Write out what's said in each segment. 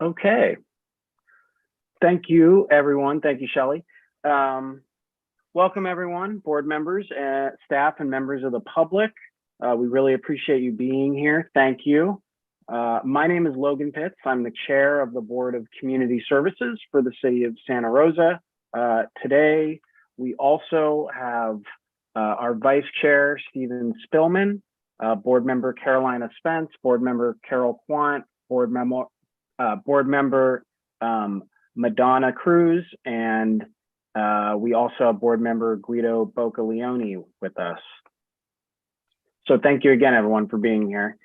Okay. Thank you, everyone. Thank you, Shelley. Welcome, everyone, board members, staff, and members of the public. We really appreciate you being here. Thank you. My name is Logan Pitts. I'm the chair of the Board of Community Services for the City of Santa Rosa. Today, we also have our vice chair, Stephen Spillman, board member Carolina Spence, board member Carol Quant, board member Madonna Cruz, and we also have board member Guido Boccaleone with us. So thank you again, everyone, for being here.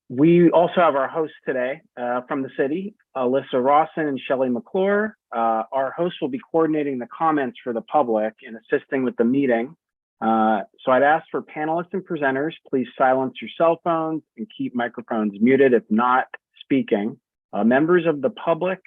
We also have our hosts today from the city, Alyssa Rawson and Shelley McClure. Our hosts will be coordinating the comments for the public and assisting with the meeting. So I'd ask for panelists and presenters, please silence your cell phones and keep microphones muted if not speaking. Members of the public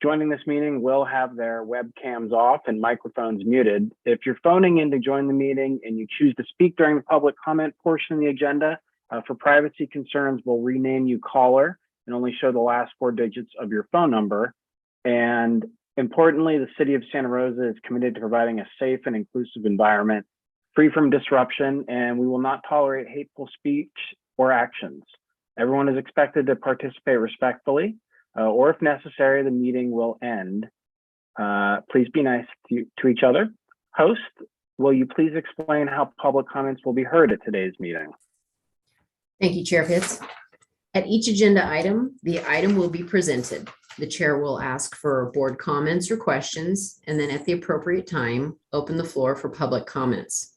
joining this meeting will have their webcams off and microphones muted. If you're phoning in to join the meeting and you choose to speak during the public comment portion of the agenda, for privacy concerns, we'll rename you caller and only show the last 4 digits of your phone number. And importantly, the City of Santa Rosa is committed to providing a safe and inclusive environment free from disruption, and we will not tolerate hateful speech or actions. Everyone is expected to participate respectfully, or if necessary, the meeting will end. Please be nice to each other. Host, will you please explain how public comments will be heard at today's meeting? Thank you, Chair Pitts. At each agenda item, the item will be presented. The chair will ask for board comments or questions, and then at the appropriate time, open the floor for public comments.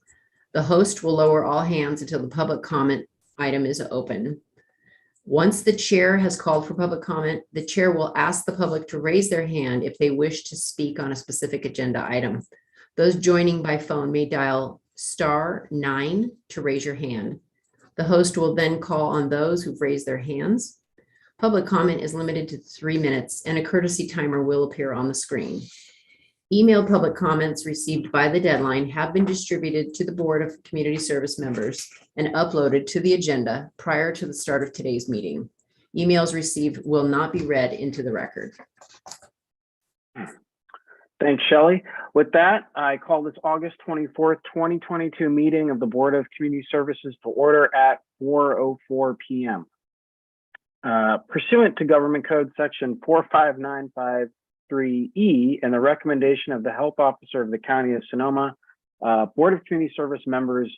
The host will lower all hands until the public comment item is open. Once the chair has called for public comment, the chair will ask the public to raise their hand if they wish to speak on a specific agenda item. Those joining by phone may dial *9 to raise your hand. The host will then call on those who've raised their hands. Public comment is limited to 3 minutes, and a courtesy timer will appear on the screen. Emailed public comments received by the deadline have been distributed to the Board of Community Service members and uploaded to the agenda prior to the start of today's meeting. Emails received will not be read into the record. Thanks, Shelley. With that, I call this August 24th, 2022 meeting of the Board of Community Services to order at 4:04 p.m. Pursuant to Government Code Section 45953E and the recommendation of the Health Officer of the County of Sonoma, Board of Community Service members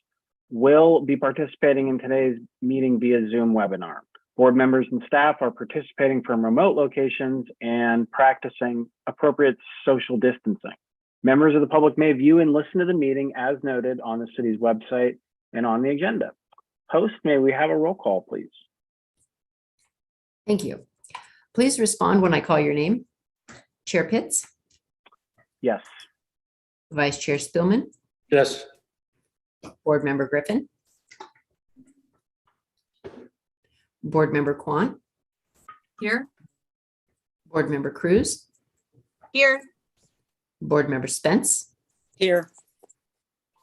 will be participating in today's meeting via Zoom webinar. Board members and staff are participating from remote locations and practicing appropriate social distancing. Members of the public may view and listen to the meeting as noted on the city's website and on the agenda. Host, may we have a roll call, please? Thank you. Please respond when I call your name. Chair Pitts? Yes. Vice Chair Spillman? Yes. Board Member Griffin? Board Member Quant? Here. Board Member Cruz? Here. Board Member Spence? Here.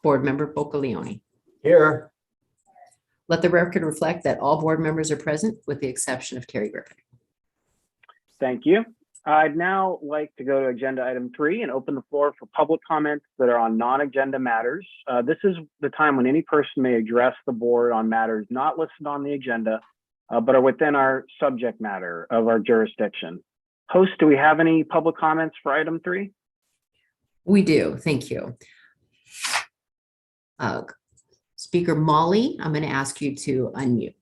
Board Member Boccaleone? Here. Let the record reflect that all board members are present with the exception of Terry Griffin. Thank you. I'd now like to go to agenda item 3 and open the floor for public comments that are on non-agenda matters. This is the time when any person may address the board on matters not listed on the agenda, but are within our subject matter of our jurisdiction. Host, do we have any public comments for item 3? We do, thank you. Speaker Molly, I'm going to ask you to unmute.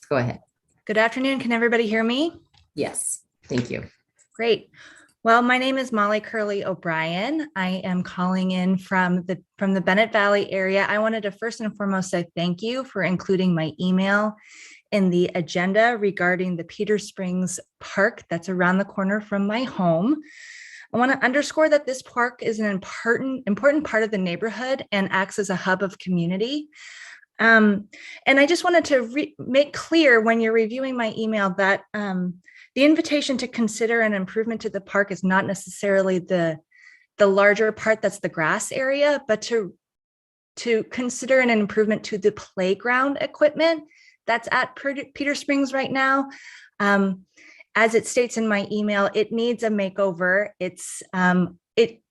Go ahead. Good afternoon. Can everybody hear me? Yes, thank you. Great. Well, my name is Molly Curley O'Brien. I am calling in from the Bennett Valley area. I wanted to first and foremost say thank you for including my email in the agenda regarding the Peter Springs Park that's around the corner from my home. I want to underscore that this park is an important part of the neighborhood and acts as a hub of community. And I just wanted to make clear when you're reviewing my email that the invitation to consider an improvement to the park is not necessarily the larger part that's the grass area, but to consider an improvement to the playground equipment that's at Peter Springs right now. As it states in my email, it needs a makeover.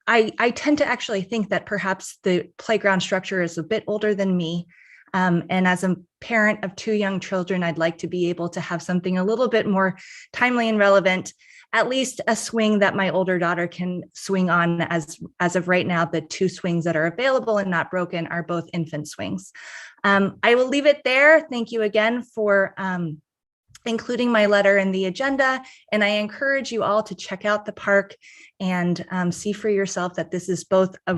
I tend to actually think that perhaps the playground structure is a bit older than me. And as a parent of 2 young children, I'd like to be able to have something a little bit more timely and relevant, at least a swing that my older daughter can swing on. As of right now, the 2 swings that are available and not broken are both infant swings. I will leave it there. Thank you again for including my letter in the agenda. And I encourage you all to check out the park and see for yourself that this is both a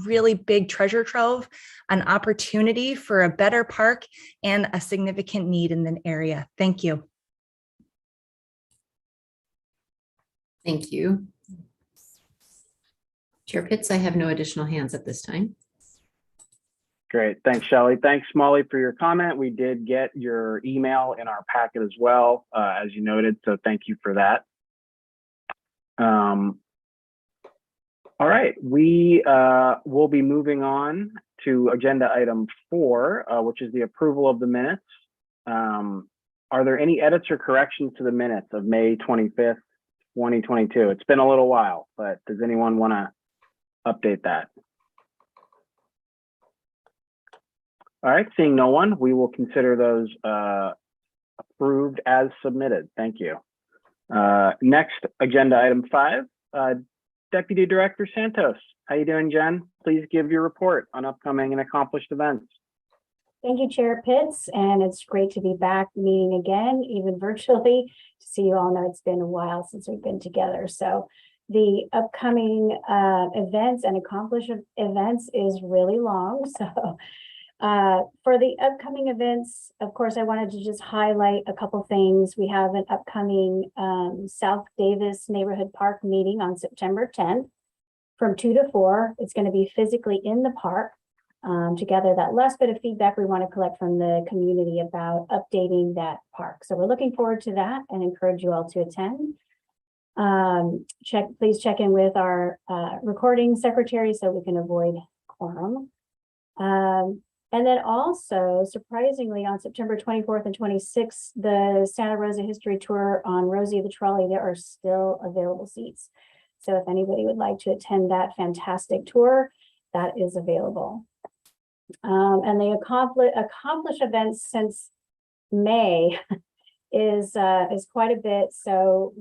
really big treasure trove, an opportunity for a better park, and a significant need in the area. Thank you. Thank you. Chair Pitts, I have no additional hands at this time. Great. Thanks, Shelley. Thanks, Molly, for your comment. We did get your email in our packet as well, as you noted. So thank you for that. All right. We will be moving on to agenda item 4, which is the approval of the minutes. Are there any edits or corrections to the minutes of May 25th, 2022? It's been a little while, but does anyone want to update that? All right, seeing no one, we will consider those approved as submitted. Thank you. Next, agenda item 5, Deputy Director Santos. How you doing, Jen? Please give your report on upcoming and accomplished events. Thank you, Chair Pitts, and it's great to be back meeting again, even virtually, to see you all. Know it's been a while since we've been together. So the upcoming events and accomplished events is really long. So for the upcoming events, of course, I wanted to just highlight a couple things. We have an upcoming South Davis Neighborhood Park meeting on September 10th from 2 to 4. It's going to be physically in the park to gather that last bit of feedback we want to collect from the community about updating that park. So we're looking forward to that and encourage you all to attend. Please check in with our recording secretary so we can avoid quorum. And then also, surprisingly, on September 24th and 26th, the Santa Rosa History Tour on Rosie the Trolley, there are still available seats. So if anybody would like to attend that fantastic tour, that is available. And the accomplished events since May is quite a bit. So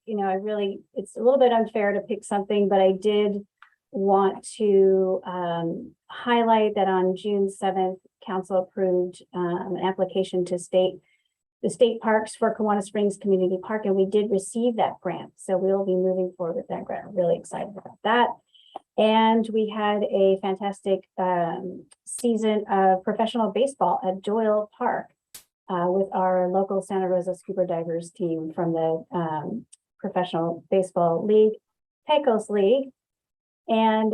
it's a little bit unfair to pick something, but I did want to highlight that on June 7th, Council approved an application to the state parks for Kiwanis Springs Community Park, and we did receive that grant. So we'll be moving forward with that grant. I'm really excited about that. And we had a fantastic season of professional baseball at Doyle Park with our local Santa Rosa Scuba Divers team from the Professional Baseball League, Pecos League. And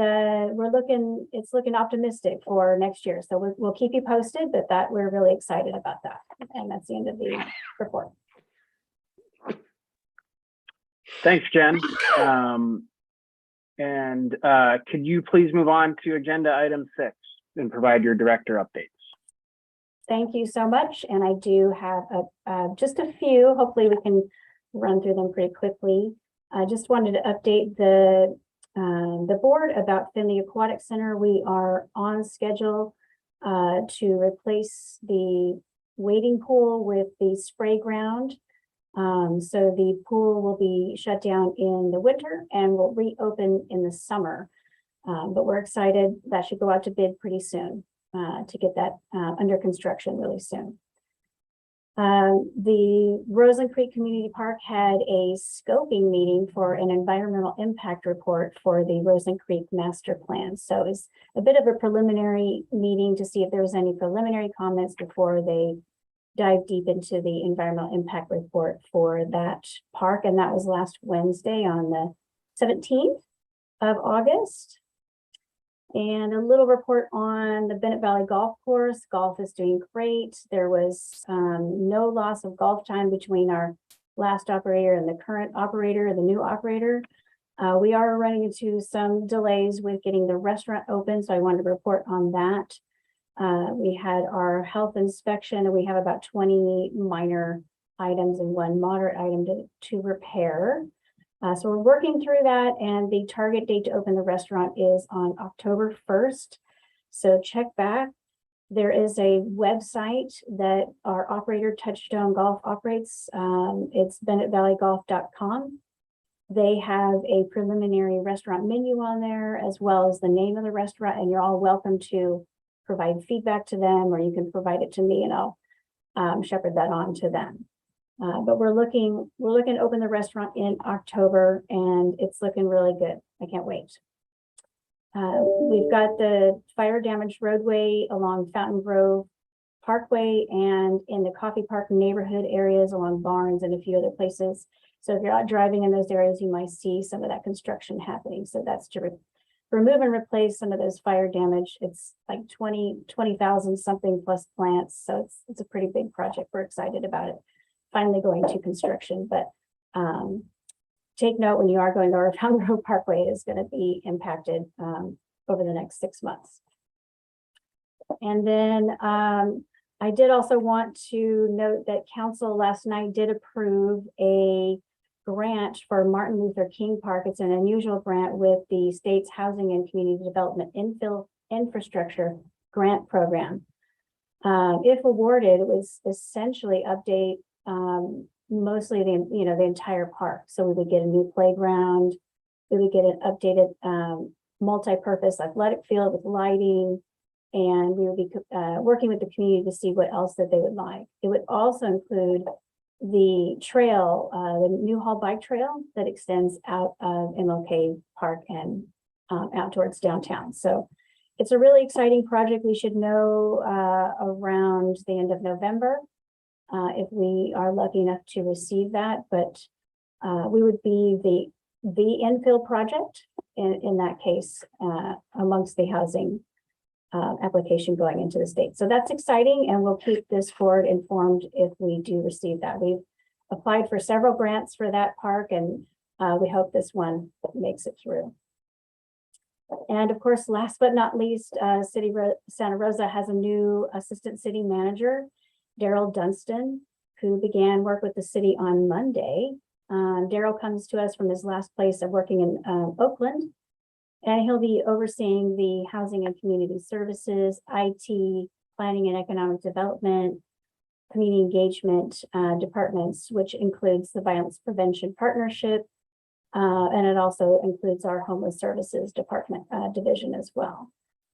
it's looking optimistic for next year. So we'll keep you posted, but we're really excited about that. And that's the end of the report. Thanks, Jen. Could you please move on to agenda item 6 and provide your director updates? Thank you so much. And I do have just a few. Hopefully we can run through them pretty quickly. I just wanted to update the board about Finley Aquatic Center. We are on schedule to replace the wading pool with the spray ground. So the pool will be shut down in the winter and will reopen in the summer. But we're excited. That should go out to bid pretty soon to get that under construction really soon. The Roseland Creek Community Park had a scoping meeting for an environmental impact report for the Roseland Creek Master Plan. So it's a bit of a preliminary meeting to see if there was any preliminary comments before they dive deep into the environmental impact report for that park. And that was last Wednesday on the 17th of August. And a little report on the Bennett Valley Golf Course. Golf is doing great. There was no loss of golf time between our last operator and the current operator, the new operator. We are running into some delays with getting the restaurant open, so I wanted to report on that. We had our health inspection, and we have about 20 minor items and one moderate item to repair. So we're working through that, and the target date to open the restaurant is on October 1st. So check back. There is a website that our operator, Touchstone Golf, operates. It's BennettValleyGolf.com. They have a preliminary restaurant menu on there, as well as the name of the restaurant, and you're all welcome to provide feedback to them, or you can provide it to me and I'll shepherd that on to them. But we're looking to open the restaurant in October, and it's looking really good. I can't wait. We've got the fire damaged roadway along Fountain Grove Parkway and in the Coffee Park neighborhood areas along Barnes and a few other places. So if you're out driving in those areas, you might see some of that construction happening. So that's to remove and replace some of those fire damage. It's like 20,000 something plus plants. So it's a pretty big project. We're excited about it finally going to construction, but take note when you are going to our Fountain Grove Parkway, it is going to be impacted over the next 6 months. And then I did also want to note that council last night did approve a grant for Martin Luther King Park. It's an unusual grant with the state's Housing and Community Development Infill Infrastructure Grant Program. If awarded, it was essentially update mostly the entire park. So we would get a new playground, we would get an updated multi-purpose athletic field with lighting, and we would be working with the community to see what else that they would like. It would also include the trail, the Newhall Bike Trail that extends out of MLK Park and out towards downtown. So it's a really exciting project. We should know around the end of November if we are lucky enough to receive that, but we would be the infill project in that case amongst the housing application going into the state. So that's exciting, and we'll keep this board informed if we do receive that. We've applied for several grants for that park, and we hope this one makes it through. And of course, last but not least, Santa Rosa has a new assistant city manager, Daryl Dunstan, who began work with the city on Monday. Daryl comes to us from his last place of working in Oakland, and he'll be overseeing the housing and community services, IT, planning and economic development, community engagement departments, which includes the violence prevention partnership, and it also includes our homeless services department division as well.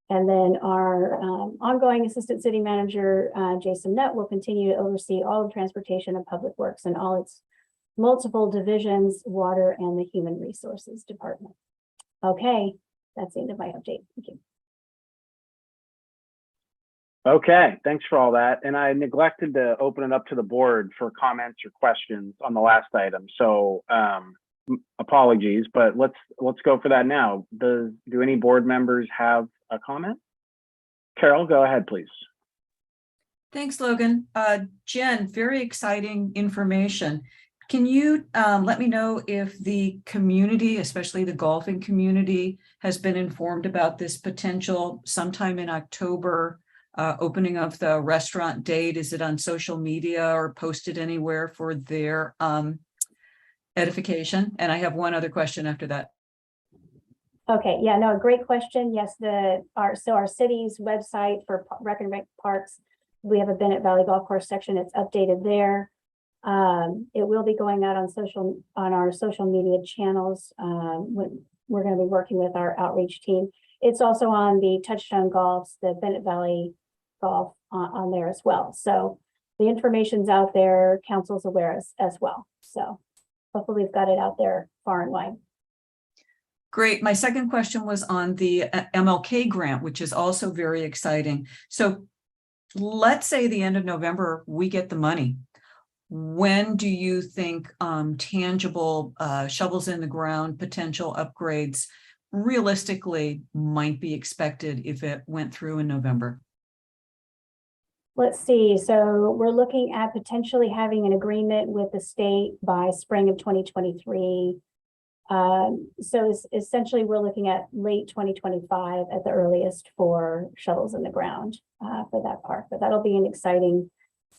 And then our ongoing assistant city manager, Jason Nutt, will continue to oversee all of transportation and public works and all its multiple divisions, water, and the human resources department. Okay, that's the end of my update. Thank you. Okay, thanks for all that. And I neglected to open it up to the board for comments or questions on the last item. So apologies, but let's go for that now. Do any board members have a comment? Carol, go ahead, please. Thanks, Logan. Jen, very exciting information. Can you let me know if the community, especially the golfing community, has been informed about this potential sometime in October opening of the restaurant date? Is it on social media or posted anywhere for their edification? And I have one other question after that. Okay, yeah, no, great question. Yes, our city's website for recommended parks, we have a Bennett Valley Golf Course section. It's updated there. It will be going out on our social media channels. We're going to be working with our outreach team. It's also on the Touchstone Golf's, the Bennett Valley Golf on there as well. So the information's out there. Council's aware as well. So hopefully we've got it out there far and wide. Great. My second question was on the MLK grant, which is also very exciting. So let's say the end of November, we get the money. When do you think tangible shovels in the ground, potential upgrades realistically might be expected if it went through in November? Let's see. So we're looking at potentially having an agreement with the state by spring of 2023. So essentially, we're looking at late 2025 at the earliest for shovels in the ground for that park. But that'll be an exciting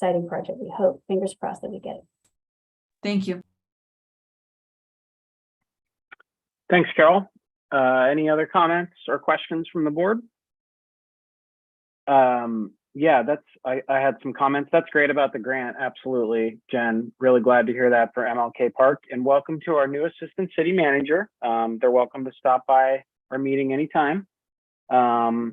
project. We hope, fingers crossed, that we get it. Thank you. Thanks, Carol. Any other comments or questions from the board? Yeah, I had some comments. That's great about the grant. Absolutely, Jen. Really glad to hear that for MLK Park. And welcome to our new assistant city manager. They're welcome to stop by our meeting anytime. And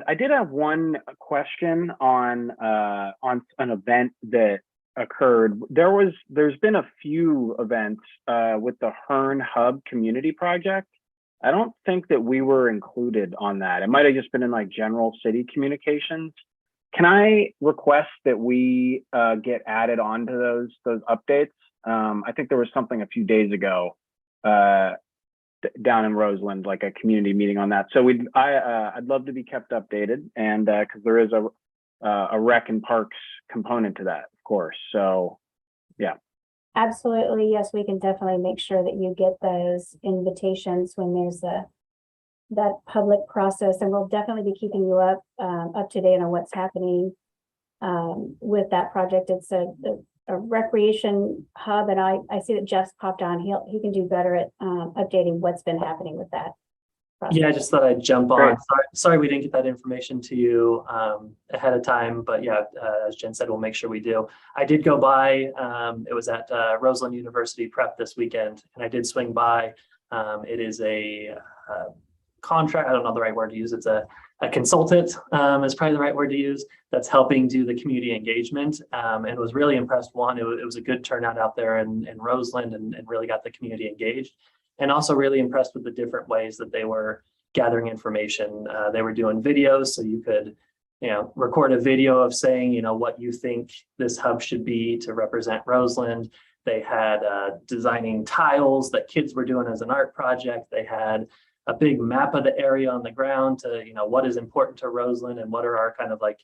I did have one question on an event that occurred. There's been a few events with the Hearn Hub Community Project. I don't think that we were included on that. It might have just been in like general city communications. Can I request that we get added onto those updates? I think there was something a few days ago down in Roseland, like a community meeting on that. So I'd love to be kept updated, and because there is a rec and parks component to that, of course. So yeah. Absolutely. Yes, we can definitely make sure that you get those invitations when there's that public process, and we'll definitely be keeping you up to date on what's happening with that project. It's a recreation hub, and I see that Jeff's popped on. He can do better at updating what's been happening with that process. Yeah, I just thought I'd jump Great. on. Sorry we didn't get that information to you ahead of time, but yeah, as Jen said, we'll make sure we do. I did go by, it was at Roseland University Prep this weekend, and I did swing by. It is a contract, I don't know the right word to use. It's a consultant is probably the right word to use, that's helping do the community engagement, and was really impressed. One, it was a good turnout out there in Roseland, and really got the community engaged. And also really impressed with the different ways that they were gathering information. They were doing videos, so you could, record a video of saying, what you think this hub should be to represent Roseland. They had designing tiles that kids were doing as an art project. They had a big map of the area on the ground to, what is important to Roseland and what are our kind of like,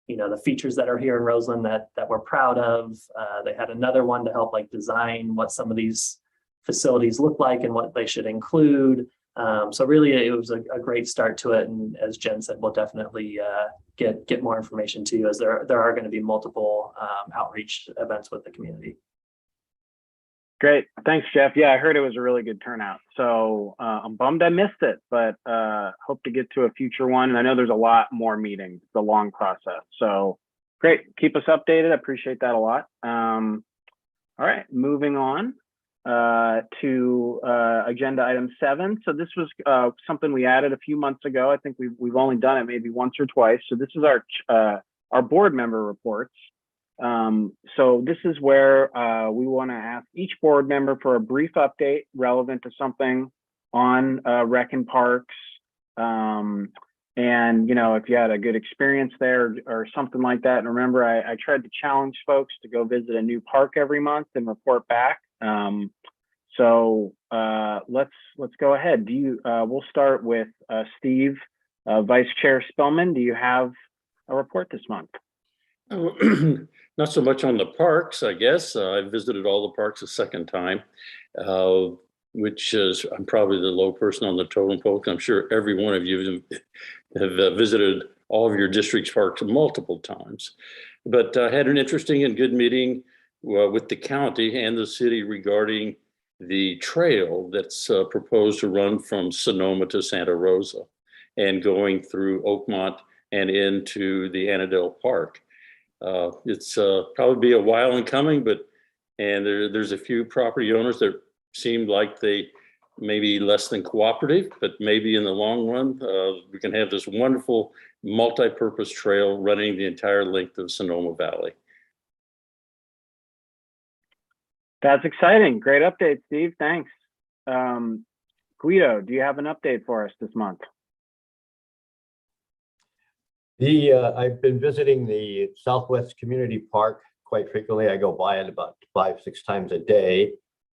the features that are here in Roseland that we're proud of. They had another one to help like design what some of these facilities look like and what they should include. So really it was a great start to it. And as Jen said, we'll definitely get more information to you, as there are going to be multiple outreach events with the community. Great. Thanks, Jeff. Yeah, I heard it was a really good turnout. So I'm bummed I missed it, but hope to get to a future one. And I know there's a lot more meetings. It's a long process. So great. Keep us updated. I appreciate that a lot. All right, moving on to agenda item 7. So this was something we added a few months ago. I think we've only done it maybe once or twice. So this is our board member reports. So this is where we want to ask each board member for a brief update relevant to something on rec and parks. And, if you had a good experience there or something like that. And remember, I tried to challenge folks to go visit a new park every month and report back. So let's go ahead. We'll start with Steve, Vice Chair Spillman. Do you have a report this month? Not so much on the parks, I guess. I visited all the parks a second time, which is, I'm probably the low person on the totem pole. I'm sure every one of you have visited all of your district's parks multiple times. But I had an interesting and good meeting with the county and the city regarding the trail that's proposed to run from Sonoma to Santa Rosa and going through Oakmont and into the Annandale Park. It's probably be a while in coming, and there's a few property owners that seem like they may be less than cooperative, but maybe in the long run, we can have this wonderful multi-purpose trail running the entire length of Sonoma Valley. That's exciting. Great update, Steve. Thanks. Guido, do you have an update for us this month? I've been visiting the Southwest Community Park quite frequently. I go by it about 5-6 times a day,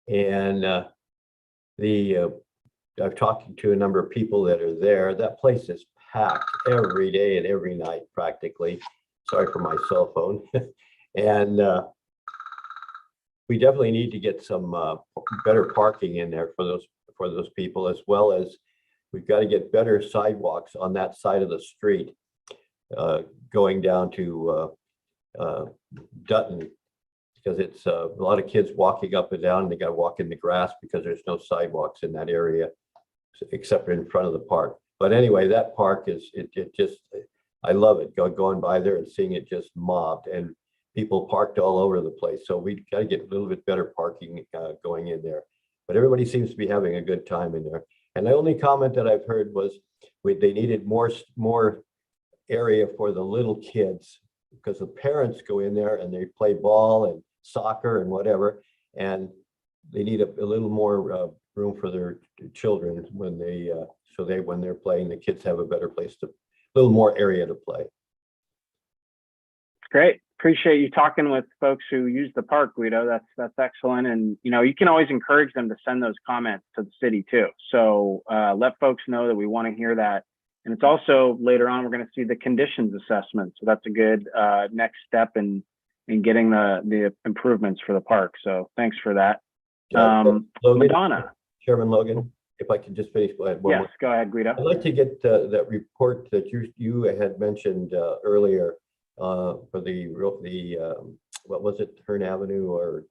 and I've talked to a number of people that are there. That place is packed every day and every night practically. Sorry for my cell phone. And we definitely need to get some better parking in there for those people, as well as we've got to get better sidewalks on that side of the street going down to Dutton, because it's a lot of kids walking up and down, and they got to walk in the grass because there's no sidewalks in that area except in front of the park. But anyway, that park is, it just, I love it, going by there and seeing it just mobbed and people parked all over the place. So we got to get a little bit better parking going in there. But everybody seems to be having a good time in there. And the only comment that I've heard was they needed more area for the little kids, because the parents go in there and they play ball and soccer and whatever, and they need a little more room for their children when when they're playing, the kids have a better place a little more area to play. Great. Appreciate you talking with folks who use the park, Guido. That's excellent. And, you can always encourage them to send those comments to the city too. So let folks know that we want to hear that. And it's also later on, we're going to see the conditions assessment. So that's a good next step in getting the improvements for the park. So thanks for that. Logan, Madonna. Chairman Logan, if I could just finish. Yes, go ahead, Guido. I'd like to get that report that you had mentioned earlier for the what was it, Hearn Avenue, or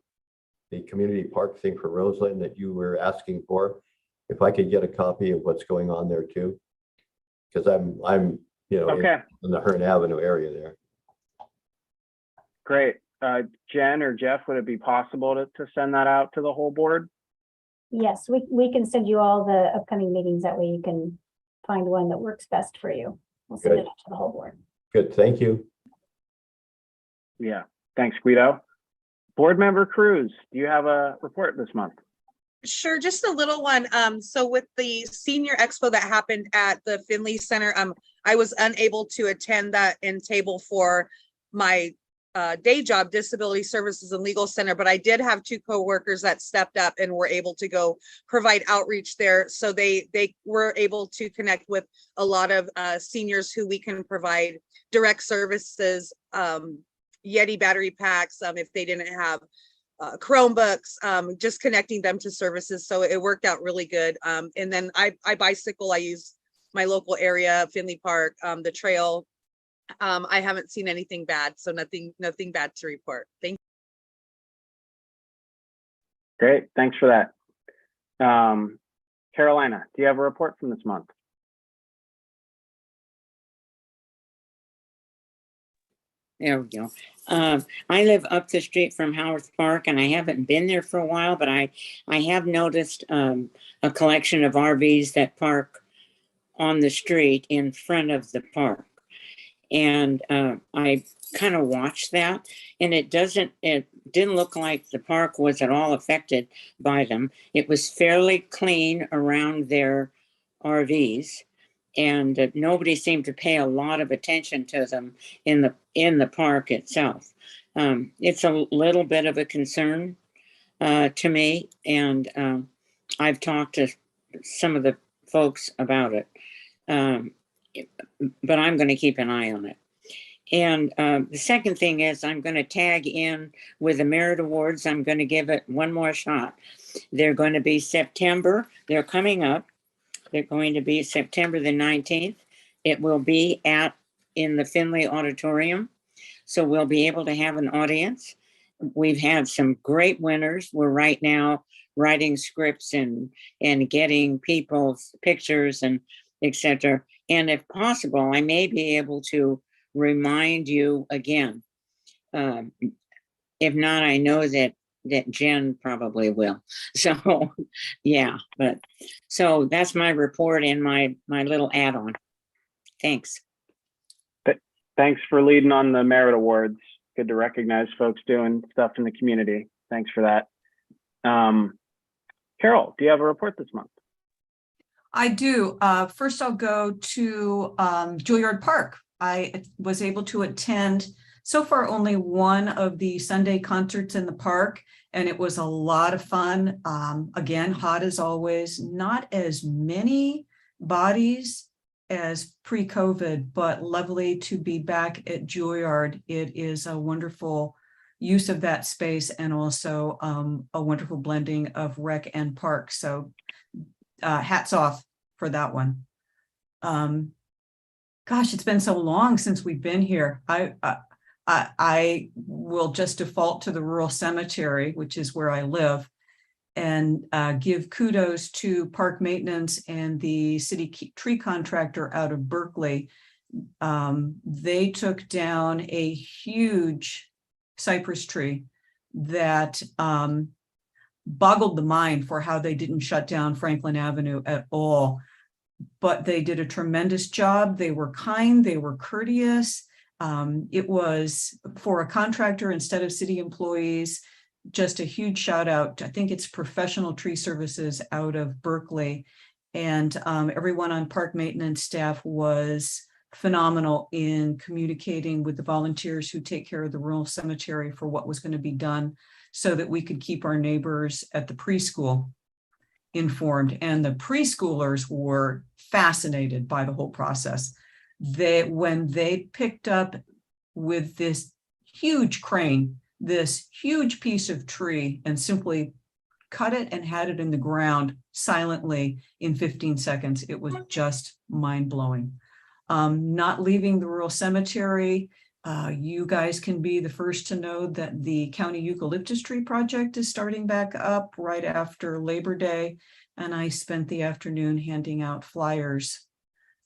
the community park thing for Roseland that you were asking for. If I could get a copy of what's going on there too, because I'm Okay. in the Hearn Avenue area there. Great. Jen or Jeff, would it be possible to send that out to the whole board? Yes, we can send you all the upcoming meetings. That way you can find one that works best for you. We'll send it out to the whole board. Good, thank you. Yeah, thanks, Guido. Board member Cruz, do you have a report this month? Sure, just a little one. So with the senior expo that happened at the Finley Center, I was unable to attend that and table for my day job, Disability Services and Legal Center, but I did have two coworkers that stepped up and were able to go provide outreach there. So they were able to connect with a lot of seniors who we can provide direct services, Yeti battery packs, if they didn't have Chromebooks, just connecting them to services. So it worked out really good. And then I bicycle, I use my local area, Finley Park, the trail. I haven't seen anything bad, so nothing bad to report. Thank you. Great, thanks for that. Carolina, do you have a report from this month? There we go. I live up the street from Howard Park, and I haven't been there for a while, but I have noticed a collection of RVs that park on the street in front of the park. And I kind of watched that, and it didn't look like the park was at all affected by them. It was fairly clean around their RVs, and nobody seemed to pay a lot of attention to them in the park itself. It's a little bit of a concern to me, and I've talked to some of the folks about it. But I'm going to keep an eye on it. And the second thing is I'm going to tag in with the Merit Awards. I'm going to give it one more shot. They're going to be September. They're coming up. They're going to be September the 19th. It will be in the Finley Auditorium. So we'll be able to have an audience. We've had some great winners. We're right now writing scripts and getting people's pictures and etc. And if possible, I may be able to remind you again. If not, I know that Jen probably will. So yeah, so that's my report and my little add-on. Thanks. Thanks for leading on the Merit Awards. Good to recognize folks doing stuff in the community. Thanks for that. Carol, do you have a report this month? I do. First, I'll go to Juilliard Park. I was able to attend so far only one of the Sunday concerts in the park, and it was a lot of fun. Again, hot as always, not as many bodies as pre-COVID, but lovely to be back at Juilliard. It is a wonderful use of that space and also a wonderful blending of rec and park. So hats off for that one. Gosh, it's been so long since we've been here. I will just default to the rural cemetery, which is where I live, and give kudos to park maintenance and the city tree contractor out of Berkeley. They took down a huge cypress tree that boggled the mind for how they didn't shut down Franklin Avenue at all. But they did a tremendous job. They were kind, they were courteous. It was, for a contractor instead of city employees, just a huge shout out. I think it's Professional Tree Services out of Berkeley. And everyone on park maintenance staff was phenomenal in communicating with the volunteers who take care of the rural cemetery for what was going to be done so that we could keep our neighbors at the preschool informed. And the preschoolers were fascinated by the whole process. When they picked up with this huge crane, this huge piece of tree, and simply cut it and had it in the ground silently in 15 seconds, it was just mind-blowing. Not leaving the rural cemetery, you guys can be the first to know that the county eucalyptus tree project is starting back up right after Labor Day. And I spent the afternoon handing out flyers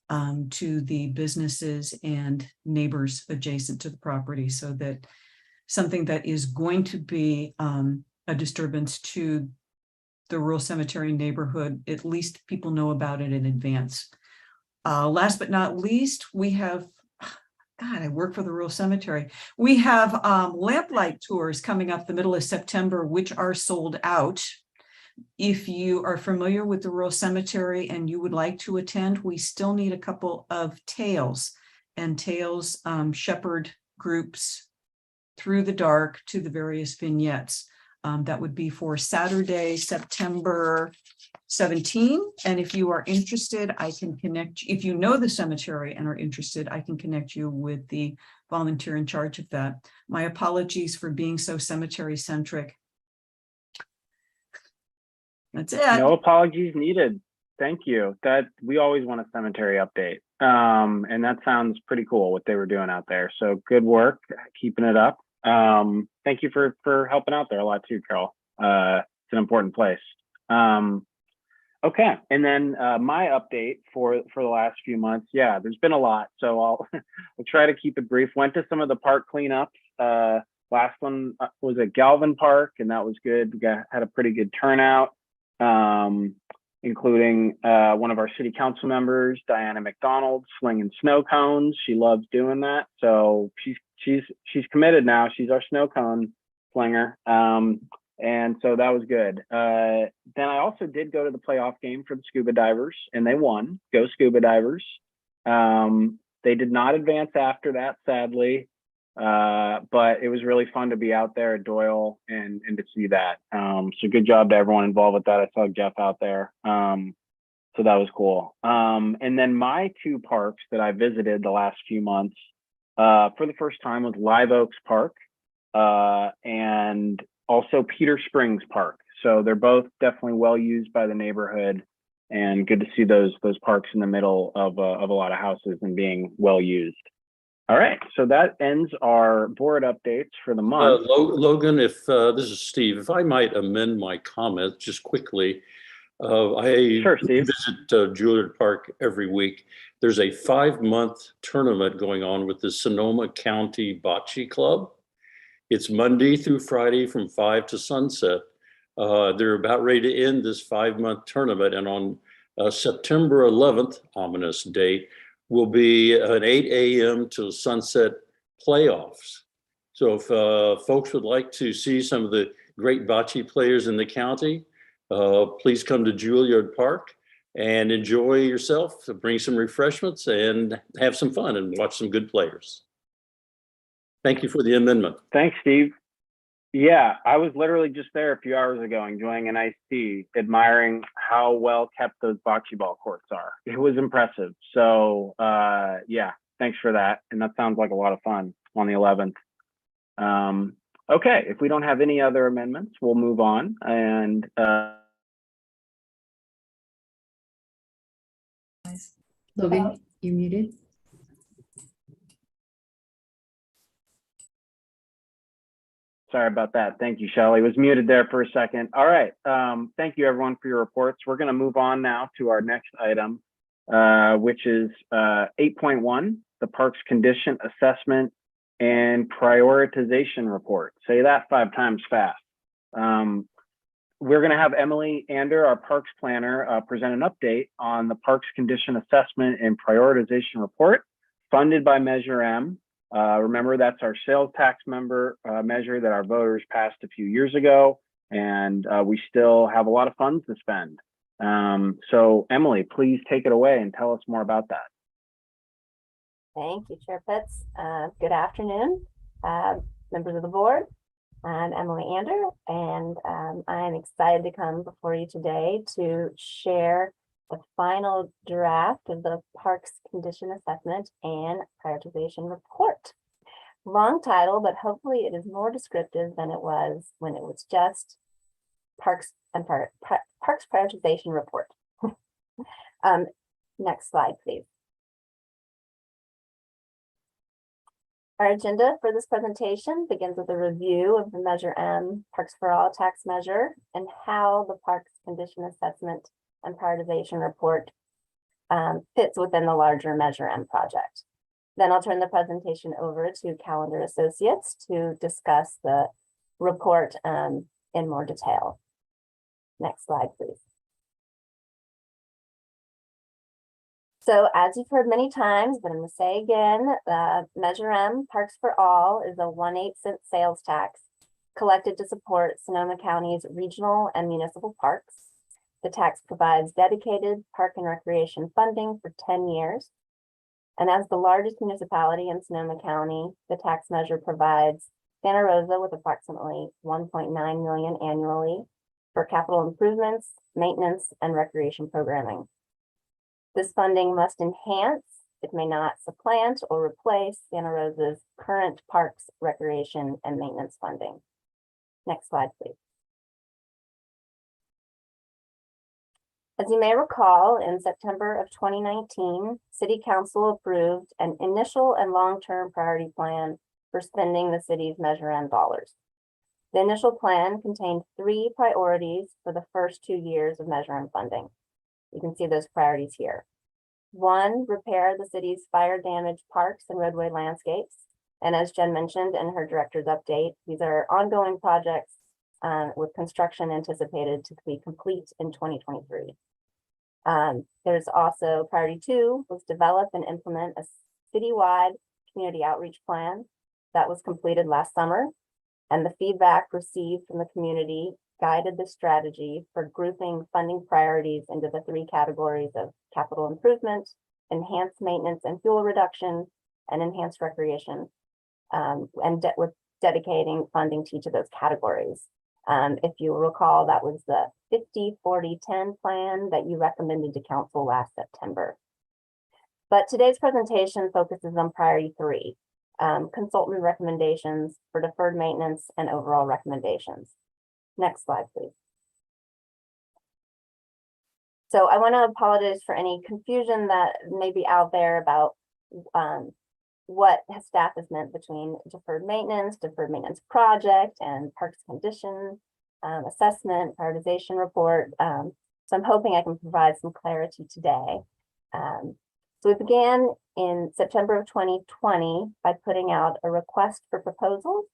to the businesses and neighbors adjacent to the property, so that something that is going to be a disturbance to the rural cemetery neighborhood, at least people know about it in advance. Last but not least, we have, God, I work for the rural cemetery. We have Lamplight Tours coming up the middle of September, which are sold out. If you are familiar with the rural cemetery and you would like to attend, we still need a couple of tails, and tails shepherd groups through the dark to the various vignettes. That would be for Saturday, September 17. And if you are interested, I can connect. If you know the cemetery and are interested, I can connect you with the volunteer in charge of that. My apologies for being so cemetery centric. That's it. No apologies needed. Thank you. That we always want a cemetery update. And that sounds pretty cool what they were doing out there. So good work, keeping it up. Thank you for helping out there a lot too, Carol. It's an important place. Okay, and then my update for the last few months. Yeah, there's been a lot, so I'll try to keep it brief. Went to some of the park cleanups. Last one was at Galvin Park, and that was good. We had a pretty good turnout, including one of our city council members, Diana McDonald, slinging snow cones. She loves doing that, so she's committed now. She's our snow cone slinger. And so that was good. Then I also did go to the playoff game for the scuba divers, and they won. Go scuba divers. They did not advance after that, sadly, but it was really fun to be out there at Doyle and to see that. So good job to everyone involved with that. I saw Jeff out there. So that was cool. And then my two parks that I visited the last few months for the first time was Live Oaks Park and also Peter Springs Park. So they're both definitely well used by the neighborhood, and good to see those parks in the middle of a lot of houses and being well used. All right, so that ends our board updates for the month. Logan, if this is Steve, if I might amend my comment just quickly. Sure, Steve. Visit Juilliard Park every week. There's a 5-month tournament going on with the Sonoma County Bocce Club. It's Monday through Friday from 5 to sunset. They're about ready to end this 5-month tournament. And on September 11th, ominous date, will be an 8 a.m. to sunset playoffs. So if folks would like to see some of the great bocce players in the county, please come to Juilliard Park and enjoy yourself, bring some refreshments and have some fun and watch some good players. Thank you for the amendment. Thanks, Steve. Yeah, I was literally just there a few hours ago enjoying an iced tea, admiring how well kept those bocce ball courts are. It was impressive. So yeah, thanks for that. And that sounds like a lot of fun on the 11th. Okay, if we don't have any other amendments, we'll move on. And Logan, you're muted. sorry about that. Thank you, Shelley. Was muted there for a second. All right. Thank you, everyone, for your reports. We're going to move on now to our next item, which is 8.1, the Parks Condition Assessment and Prioritization Report. Say that 5 times fast. We're going to have Emily Ander, our Parks Planner, present an update on the Parks Condition Assessment and Prioritization Report funded by Measure M. Remember, that's our sales tax member measure that our voters passed a few years ago, and we still have a lot of funds to spend. So Emily, please take it away and tell us more about that. Thank you, Chair Pitts. Good afternoon, members of the board. I'm Emily Ander, and I'm excited to come before you today to share the final draft of the Parks Condition Assessment and Prioritization Report. Long title, but hopefully it is more descriptive than it was when it was just Parks Prioritization Report. Next slide, please. Our agenda for this presentation begins with a review of the Measure M Parks for All tax measure and how the Parks Condition Assessment and Prioritization Report fits within the larger Measure M project. Then I'll turn the presentation over to Calendar Associates to discuss the report in more detail. Next slide, please. So as you've heard many times, but I'm going to say again, Measure M Parks for All is a 1/8 cent sales tax collected to support Sonoma County's regional and municipal parks. The tax provides dedicated park and recreation funding for 10 years. And as the largest municipality in Sonoma County, the tax measure provides Santa Rosa with approximately $1.9 million annually for capital improvements, maintenance, and recreation programming. This funding must enhance, it may not supplant or replace Santa Rosa's current parks, recreation, and maintenance funding. Next slide, please. As you may recall, in September of 2019, City Council approved an initial and long-term priority plan for spending the city's Measure M dollars. The initial plan contained 3 priorities for the first 2 years of Measure M funding. You can see those priorities here. 1, repair the city's fire damaged parks and roadway landscapes. And as Jen mentioned in her director's update, these are ongoing projects with construction anticipated to be complete in 2023. There's also priority 2 was develop and implement a citywide community outreach plan that was completed last summer. And the feedback received from the community guided the strategy for grouping funding priorities into the 3 categories of capital improvement, enhanced maintenance and fuel reduction, and enhanced recreation, with dedicating funding to each of those categories. If you recall, that was the 50-40-10 plan that you recommended to council last September. But today's presentation focuses on priority 3, consultant recommendations for deferred maintenance and overall recommendations. Next slide, please. So I want to apologize for any confusion that may be out there about what staff has meant between deferred maintenance project, and parks condition assessment, prioritization report. So I'm hoping I can provide some clarity today. So we began in September of 2020 by putting out a request for proposals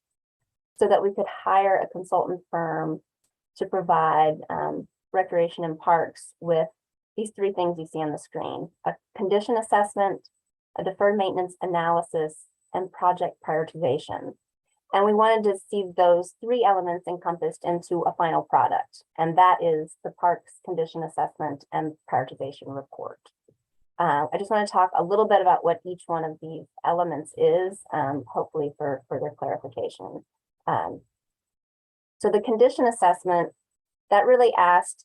so that we could hire a consultant firm to provide recreation and parks with these 3 things you see on the screen: a condition assessment, a deferred maintenance analysis, and project prioritization. And we wanted to see those 3 elements encompassed into a final product, and that is the Parks Condition Assessment and Prioritization Report. I just want to talk a little bit about what each one of these elements is, hopefully for further clarification. So the condition assessment, that really asked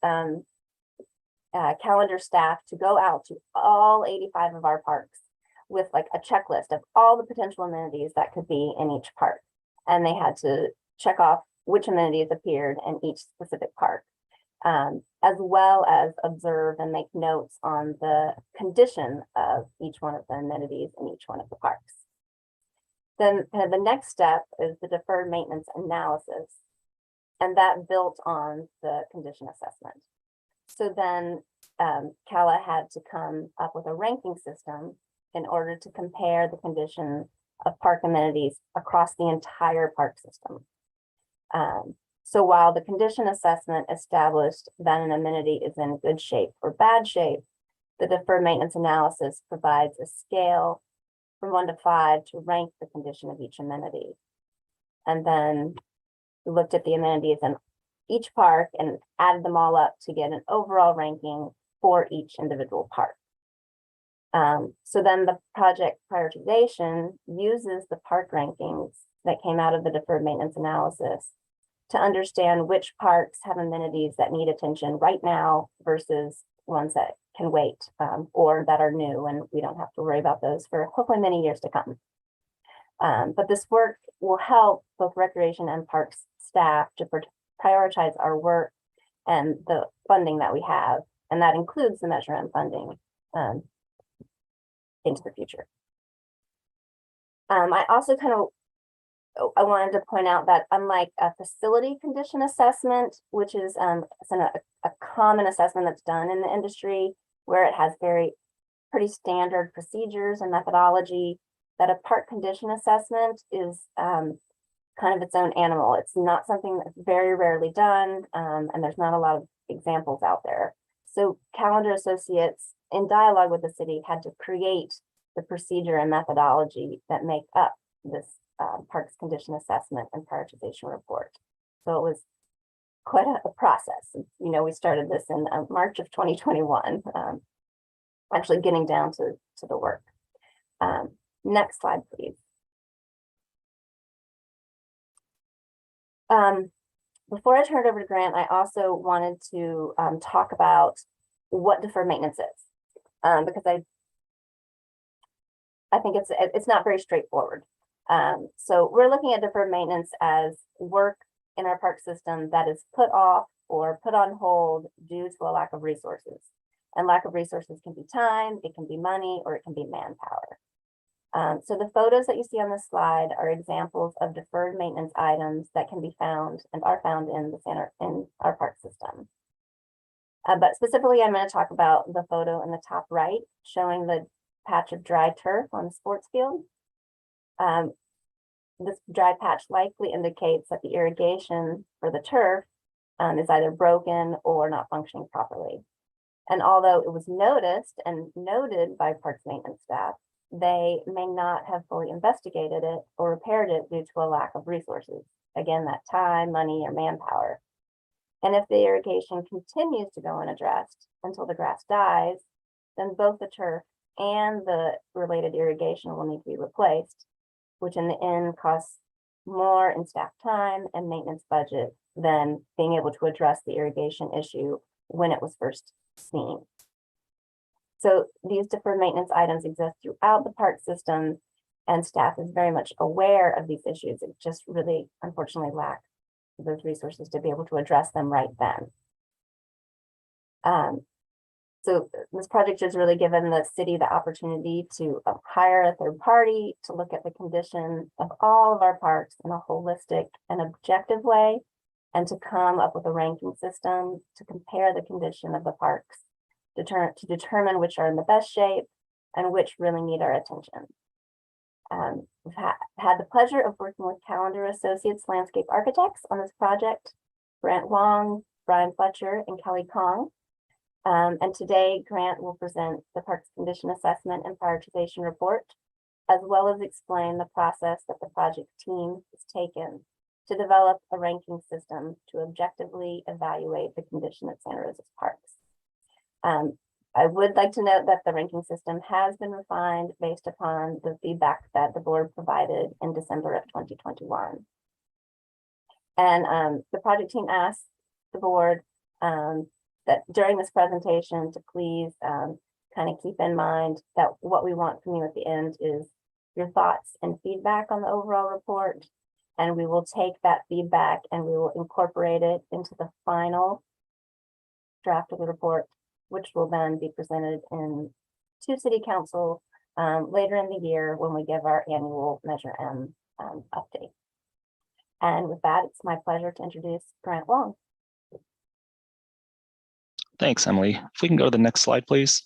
calendar staff to go out to all 85 of our parks with like a checklist of all the potential amenities that could be in each park. And they had to check off which amenities appeared in each specific park, as well as observe and make notes on the condition of each one of the amenities in each one of the parks. Then the next step is the deferred maintenance analysis, and that built on the condition assessment. So then CALA had to come up with a ranking system in order to compare the condition of park amenities across the entire park system. So while the condition assessment established that an amenity is in good shape or bad shape, the deferred maintenance analysis provides a scale from 1 to 5 to rank the condition of each amenity. And then we looked at the amenities in each park and added them all up to get an overall ranking for each individual park. So then the project prioritization uses the park rankings that came out of the deferred maintenance analysis to understand which parks have amenities that need attention right now versus ones that can wait, or that are new and we don't have to worry about those for hopefully many years to come. But this work will help both recreation and parks staff to prioritize our work and the funding that we have, and that includes the Measure M funding into the future. I also I wanted to point out that unlike a facility condition assessment, which is a common assessment that's done in the industry, where it has pretty standard procedures and methodology, that a park condition assessment is kind of its own animal. It's not something that's very rarely done, and there's not a lot of examples out there. So Calendar Associates, in dialogue with the city, had to create the procedure and methodology that make up this parks condition assessment and prioritization report. So it was quite a process. You know, we started this in March of 2021, actually getting down to the work. Next slide, please. Before I turn it over to Grant, I also wanted to talk about what deferred maintenance is, because I think it's not very straightforward. So we're looking at deferred maintenance as work in our park system that is put off or put on hold due to a lack of resources. And lack of resources can be time, it can be money, or it can be manpower. So the photos that you see on this slide are examples of deferred maintenance items that can be found and are found in our park system. But specifically, I'm going to talk about the photo in the top right, showing the patch of dry turf on the sports field. This dry patch likely indicates that the irrigation for the turf is either broken or not functioning properly. And although it was noticed and noted by parks maintenance staff, they may not have fully investigated it or repaired it due to a lack of resources. Again, that time, money, or manpower. And if the irrigation continues to go unaddressed until the grass dies, then both the turf and the related irrigation will need to be replaced, which in the end costs more in staff time and maintenance budget than being able to address the irrigation issue when it was first seen. So these deferred maintenance items exist throughout the park system, and staff is very much aware of these issues. It just really, unfortunately, lacks those resources to be able to address them right then. So this project has really given the city the opportunity to hire a third party to look at the condition of all of our parks in a holistic and objective way, and to come up with a ranking system to compare the condition of the parks, to determine which are in the best shape and which really need our attention. We've had the pleasure of working with Calendar Associates landscape architects on this project, Grant Wong, Brian Fletcher, and Kelly Kong. And today, Grant will present the Parks Condition Assessment and Prioritization Report, as well as explain the process that the project team has taken to develop a ranking system to objectively evaluate the condition at Santa Rosa's parks. I would like to note that the ranking system has been refined based upon the feedback that the board provided in December of 2021. And the project team asked the board that during this presentation to please kind of keep in mind that what we want from you at the end is your thoughts and feedback on the overall report, And we will take that feedback and we will incorporate it into the final draft of the report, which will then be presented to City Council later in the year when we give our annual Measure M update. And with that, it's my pleasure to introduce Grant Wong. Thanks, Emily. If we can go to the next slide, please.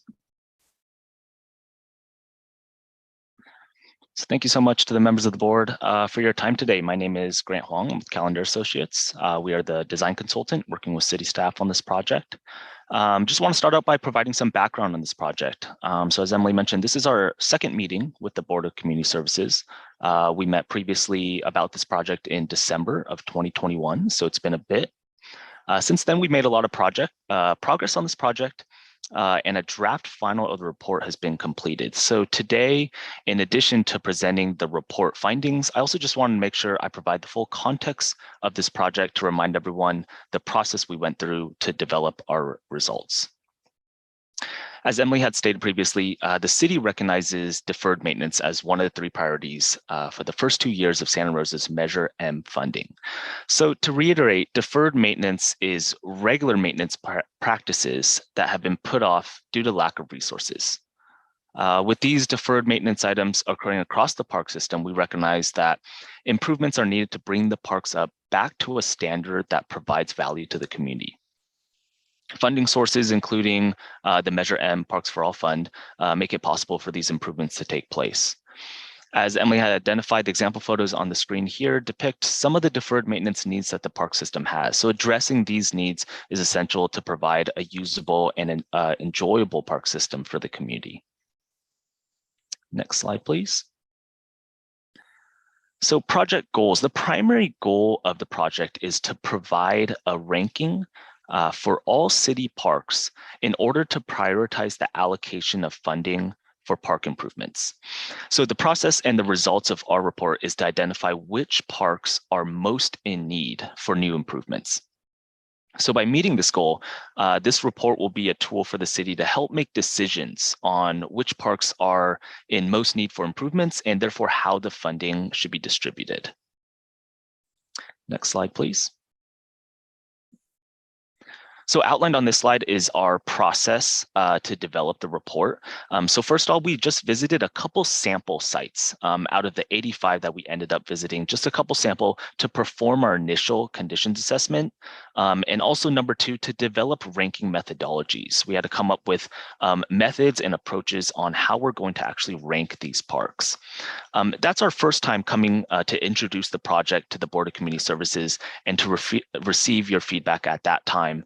So thank you so much to the members of the board for your time today. My name is Grant Wong. I'm with Calendar Associates. We are the design consultant working with city staff on this project. Just want to start out by providing some background on this project. So as Emily mentioned, this is our second meeting with the Board of Community Services. We met previously about this project in December of 2021, so it's been a bit. Since then, we've made a lot of progress on this project, and a draft final of the report has been completed. So today, in addition to presenting the report findings, I also just want to make sure I provide the full context of this project to remind everyone the process we went through to develop our results. As Emily had stated previously, the city recognizes deferred maintenance as one of the 3 priorities for the first 2 years of Santa Rosa's Measure M funding. So to reiterate, deferred maintenance is regular maintenance practices that have been put off due to lack of resources. With these deferred maintenance items occurring across the park system, we recognize that improvements are needed to bring the parks up back to a standard that provides value to the community. Funding sources, including the Measure M Parks for All Fund, make it possible for these improvements to take place. As Emily had identified, the example photos on the screen here depict some of the deferred maintenance needs that the park system has. So addressing these needs is essential to provide a usable and enjoyable park system for the community. Next slide, please. So project goals. The primary goal of the project is to provide a ranking for all city parks in order to prioritize the allocation of funding for park improvements. So the process and the results of our report is to identify which parks are most in need for new improvements. So by meeting this goal, this report will be a tool for the city to help make decisions on which parks are in most need for improvements and therefore how the funding should be distributed. Next slide, please. So outlined on this slide is our process to develop the report. So first of all, we just visited a couple sample sites out of the 85 that we ended up visiting, just a couple sample to perform our initial conditions assessment. And also number 2, to develop ranking methodologies. We had to come up with methods and approaches on how we're going to actually rank these parks. That's our first time coming to introduce the project to the Board of Community Services and to receive your feedback at that time.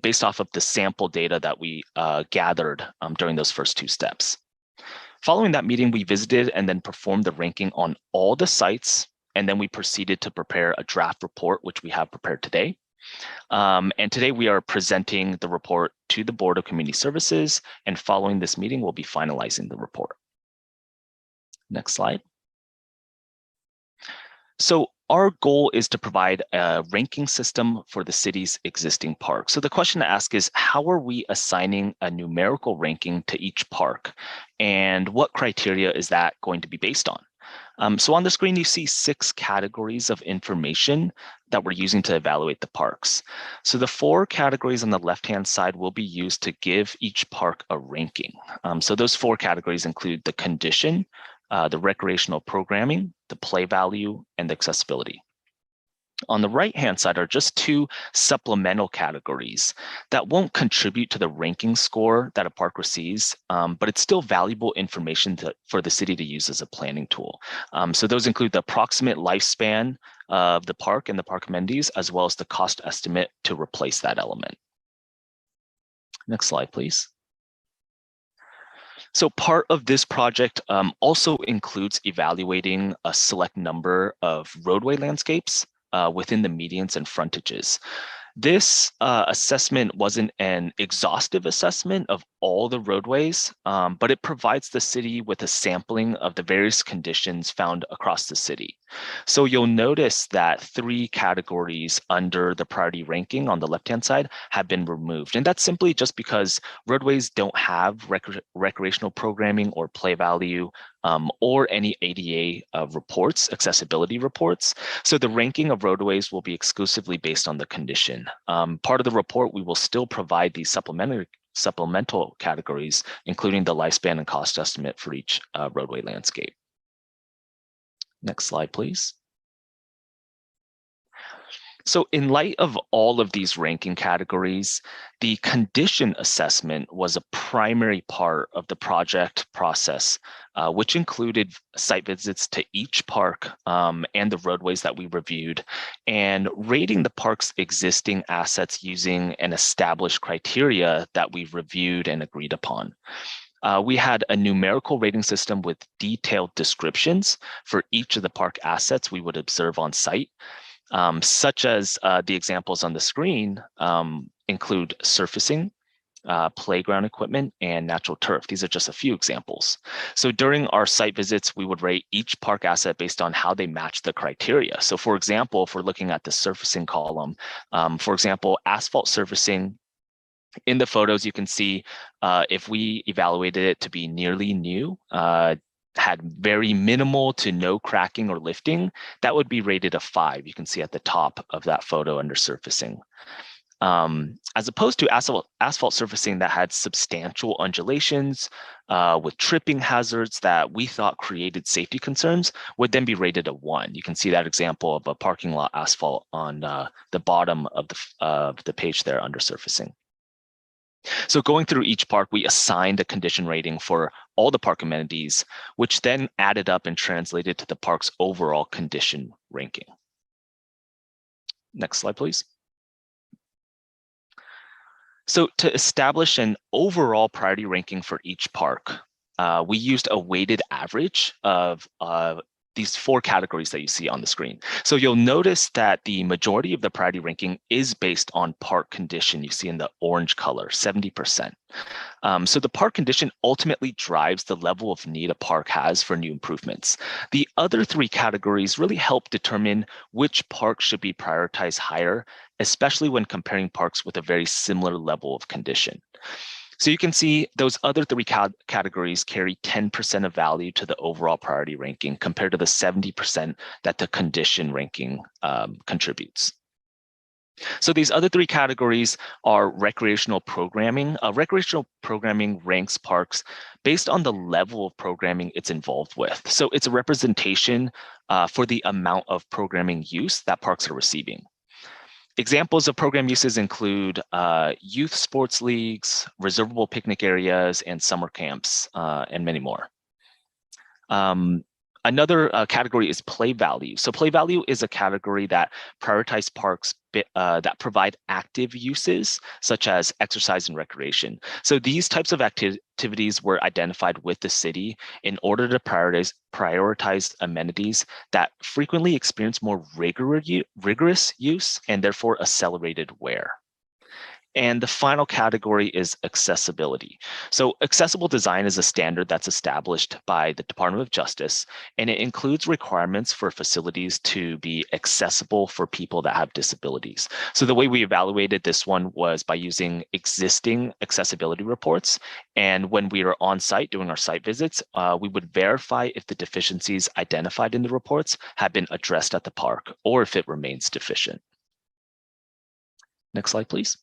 Based off of the sample data that we gathered during those first 2 steps. Following that meeting, we visited and then performed the ranking on all the sites, and then we proceeded to prepare a draft report, which we have prepared today. And today we are presenting the report to the Board of Community Services, and following this meeting, we'll be finalizing the report. Next slide. So our goal is to provide a ranking system for the city's existing parks. So the question to ask is, how are we assigning a numerical ranking to each park? And what criteria is that going to be based on? So on the screen, you see 6 categories of information that we're using to evaluate the parks. So the 4 categories on the left-hand side will be used to give each park a ranking. So those 4 categories include the condition, the recreational programming, the play value, and the accessibility. On the right-hand side are just 2 supplemental categories that won't contribute to the ranking score that a park receives, but it's still valuable information for the city to use as a planning tool. So those include the approximate lifespan of the park and the park amenities, as well as the cost estimate to replace that element. Next slide, please. So part of this project also includes evaluating a select number of roadway landscapes within the medians and frontages. This assessment wasn't an exhaustive assessment of all the roadways, but it provides the city with a sampling of the various conditions found across the city. So you'll notice that 3 categories under the priority ranking on the left-hand side have been removed. And that's simply just because roadways don't have recreational programming or play value or any ADA reports, accessibility reports. So the ranking of roadways will be exclusively based on the condition. Part of the report, we will still provide these supplemental categories, including the lifespan and cost estimate for each roadway landscape. Next slide, please. So in light of all of these ranking categories, the condition assessment was a primary part of the project process, which included site visits to each park and the roadways that we reviewed, and rating the park's existing assets using an established criteria that we reviewed and agreed upon. We had a numerical rating system with detailed descriptions for each of the park assets we would observe on site. Such as the examples on the screen include surfacing, playground equipment, and natural turf. These are just a few examples. So during our site visits, we would rate each park asset based on how they match the criteria. So for example, if we're looking at the surfacing column, for example, asphalt surfacing, in the photos, you can see if we evaluated it to be nearly new, had very minimal to no cracking or lifting, that would be rated a 5. You can see at the top of that photo under surfacing. As opposed to asphalt surfacing that had substantial undulations with tripping hazards that we thought created safety concerns, would then be rated a 1. You can see that example of a parking lot asphalt on the bottom of the page there under surfacing. So going through each park, we assigned a condition rating for all the park amenities, which then added up and translated to the park's overall condition ranking. Next slide, please. So to establish an overall priority ranking for each park, we used a weighted average of these 4 categories that you see on the screen. So you'll notice that the majority of the priority ranking is based on park condition. You see in the orange color, 70%. So the park condition ultimately drives the level of need a park has for new improvements. The other 3 categories really help determine which park should be prioritized higher, especially when comparing parks with a very similar level of condition. So you can see those other 3 categories carry 10% of value to the overall priority ranking compared to the 70% that the condition ranking contributes. So these other 3 categories are recreational programming. Recreational programming ranks parks based on the level of programming it's involved with. So it's a representation for the amount of programming use that parks are receiving. Examples of program uses include youth sports leagues, reservable picnic areas, and summer camps, and many more. Another category is play value. So play value is a category that prioritizes parks that provide active uses, such as exercise and recreation. So these types of activities were identified with the city in order to prioritize amenities that frequently experience more rigorous use and therefore accelerated wear. And the final category is accessibility. So accessible design is a standard that's established by the Department of Justice, and it includes requirements for facilities to be accessible for people that have disabilities. So the way we evaluated this one was by using existing accessibility reports. And when we were on site doing our site visits, we would verify if the deficiencies identified in the reports have been addressed at the park or if it remains deficient. Next slide, please.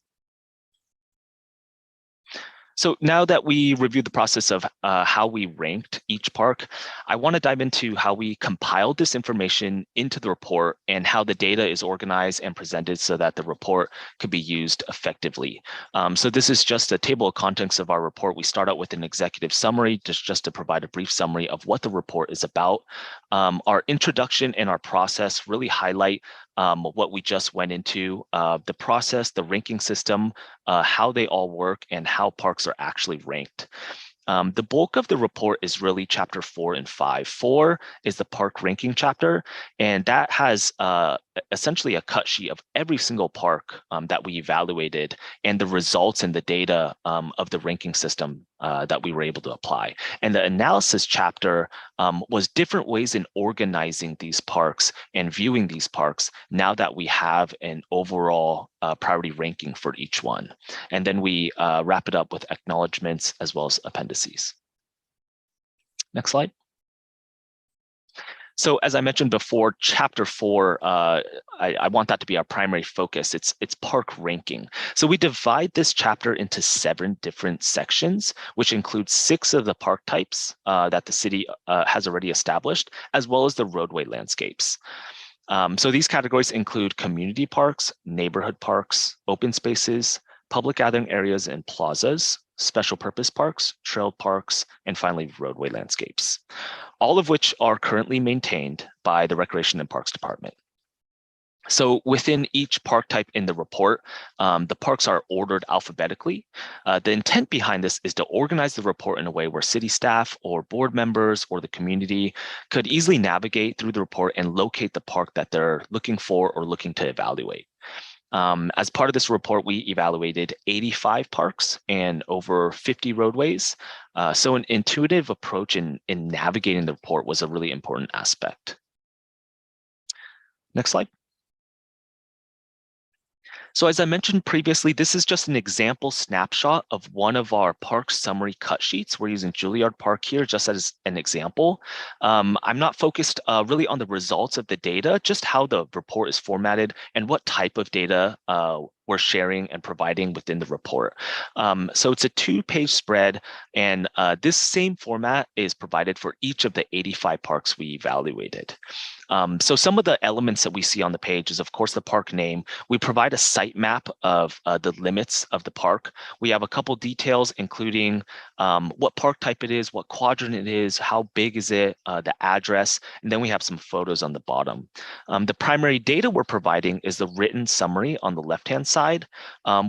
So now that we reviewed the process of how we ranked each park, I want to dive into how we compiled this information into the report and how the data is organized and presented so that the report could be used effectively. So this is just a table of contents of our report. We start out with an executive summary just to provide a brief summary of what the report is about. Our introduction and our process really highlight what we just went into, the process, the ranking system, how they all work, and how parks are actually ranked. The bulk of the report is really chapter 4 and 5. 4 is the park ranking chapter, and that has essentially a cut sheet of every single park that we evaluated and the results and the data of the ranking system that we were able to apply. And the analysis chapter was different ways in organizing these parks and viewing these parks now that we have an overall priority ranking for each one. And then we wrap it up with acknowledgements as well as appendices. Next slide. So as I mentioned before, chapter 4, I want that to be our primary focus. It's park ranking. So we divide this chapter into 7 different sections, which include 6 of the park types that the city has already established, as well as the roadway landscapes. So these categories include community parks, neighborhood parks, open spaces, public gathering areas and plazas, special purpose parks, trail parks, and finally roadway landscapes, all of which are currently maintained by the Recreation and Parks Department. So within each park type in the report, the parks are ordered alphabetically. The intent behind this is to organize the report in a way where city staff or board members or the community could easily navigate through the report and locate the park that they're looking for or looking to evaluate. As part of this report, we evaluated 85 parks and over 50 roadways. So an intuitive approach in navigating the report was a really important aspect. Next slide. So as I mentioned previously, this is just an example snapshot of one of our park summary cut sheets. We're using Juilliard Park here just as an example. I'm not focused really on the results of the data, just how the report is formatted and what type of data we're sharing and providing within the report. So it's a 2-page spread, and this same format is provided for each of the 85 parks we evaluated. So some of the elements that we see on the page is, of course, the park name. We provide a site map of the limits of the park. We have a couple details, including what park type it is, what quadrant it is, how big is it, the address, and then we have some photos on the bottom. The primary data we're providing is the written summary on the left-hand side,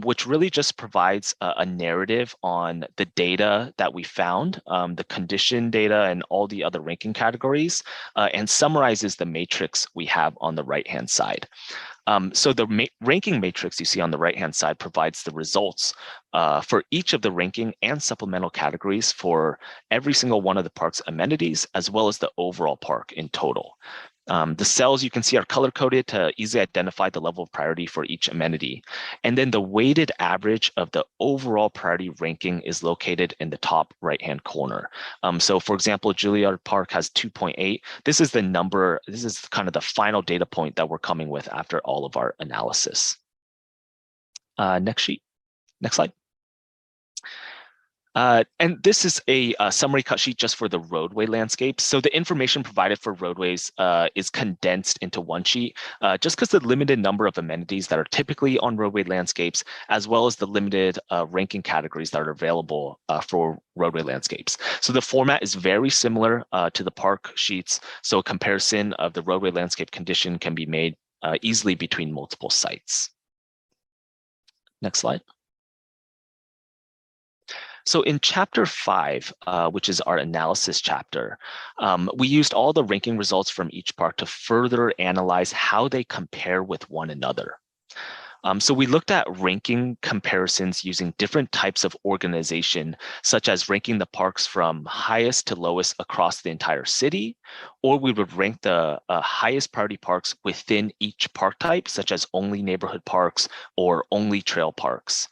which really just provides a narrative on the data that we found, the condition data and all the other ranking categories, and summarizes the matrix we have on the right-hand side. So the ranking matrix you see on the right-hand side provides the results for each of the ranking and supplemental categories for every single one of the park's amenities, as well as the overall park in total. The cells you can see are color-coded to easily identify the level of priority for each amenity. And then the weighted average of the overall priority ranking is located in the top right-hand corner. So for example, Juilliard Park has 2.8. This is the number, this is kind of the final data point that we're coming with after all of our analysis. Next sheet, next slide. And this is a summary cut sheet just for the roadway landscapes. So the information provided for roadways is condensed into one sheet, just because the limited number of amenities that are typically on roadway landscapes, as well as the limited ranking categories that are available for roadway landscapes. So the format is very similar to the park sheets. So a comparison of the roadway landscape condition can be made easily between multiple sites. Next slide. So in chapter 5, which is our analysis chapter, we used all the ranking results from each park to further analyze how they compare with one another. So we looked at ranking comparisons using different types of organization, such as ranking the parks from highest to lowest across the entire city, or we would rank the highest priority parks within each park type, such as only neighborhood parks or only trail parks.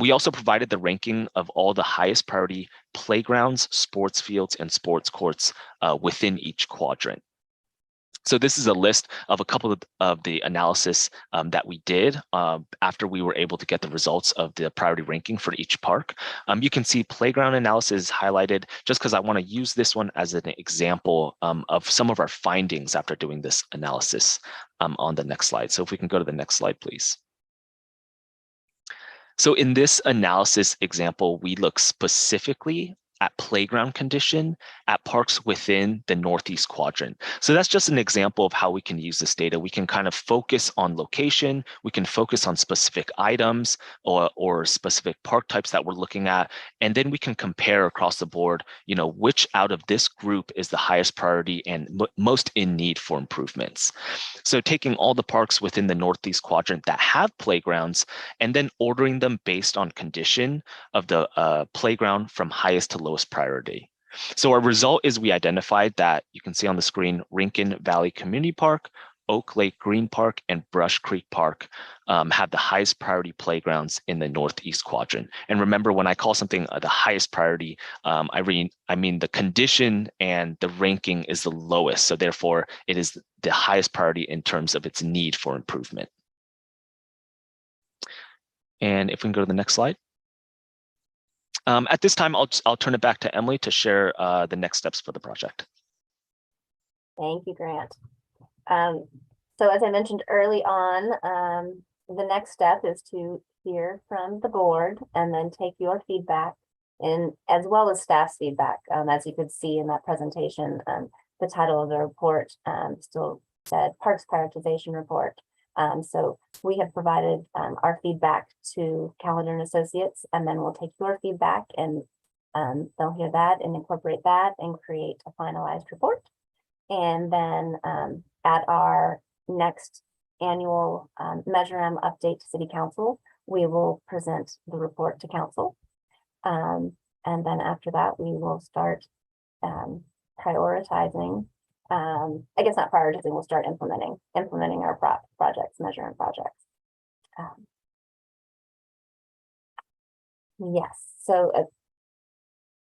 We also provided the ranking of all the highest priority playgrounds, sports fields, and sports courts within each quadrant. So this is a list of a couple of the analysis that we did after we were able to get the results of the priority ranking for each park. You can see playground analysis highlighted just because I want to use this one as an example of some of our findings after doing this analysis on the next slide. So if we can go to the next slide, please. So in this analysis example, we look specifically at playground condition at parks within the northeast quadrant. So that's just an example of how we can use this data. We can kind of focus on location, we can focus on specific items or specific park types that we're looking at, and then we can compare across the board, you know, which out of this group is the highest priority and most in need for improvements. So taking all the parks within the northeast quadrant that have playgrounds and then ordering them based on condition of the playground from highest to lowest priority. So our result is we identified that, you can see on the screen, Rincon Valley Community Park, Oak Lake Green Park, and Brush Creek Park have the highest priority playgrounds in the northeast quadrant. And remember, when I call something the highest priority, I mean the condition and the ranking is the lowest. So therefore, it is the highest priority in terms of its need for improvement. And if we can go to the next slide. At this time, I'll turn it back to Emily to share the next steps for the project. Thank you, Grant. So as I mentioned early on, the next step is to hear from the board and then take your feedback and as well as staff's feedback. As you could see in that presentation, the title of the report still said Parks Prioritization Report. So we have provided our feedback to Calendar and Associates, and then we'll take your feedback and they'll hear that and incorporate that and create a finalized report. And then at our next annual Measure M update to City Council, we will present the report to Council. And then after that, we will start prioritizing. I guess not prioritizing, we'll start implementing our projects, Measure M projects. Yes, so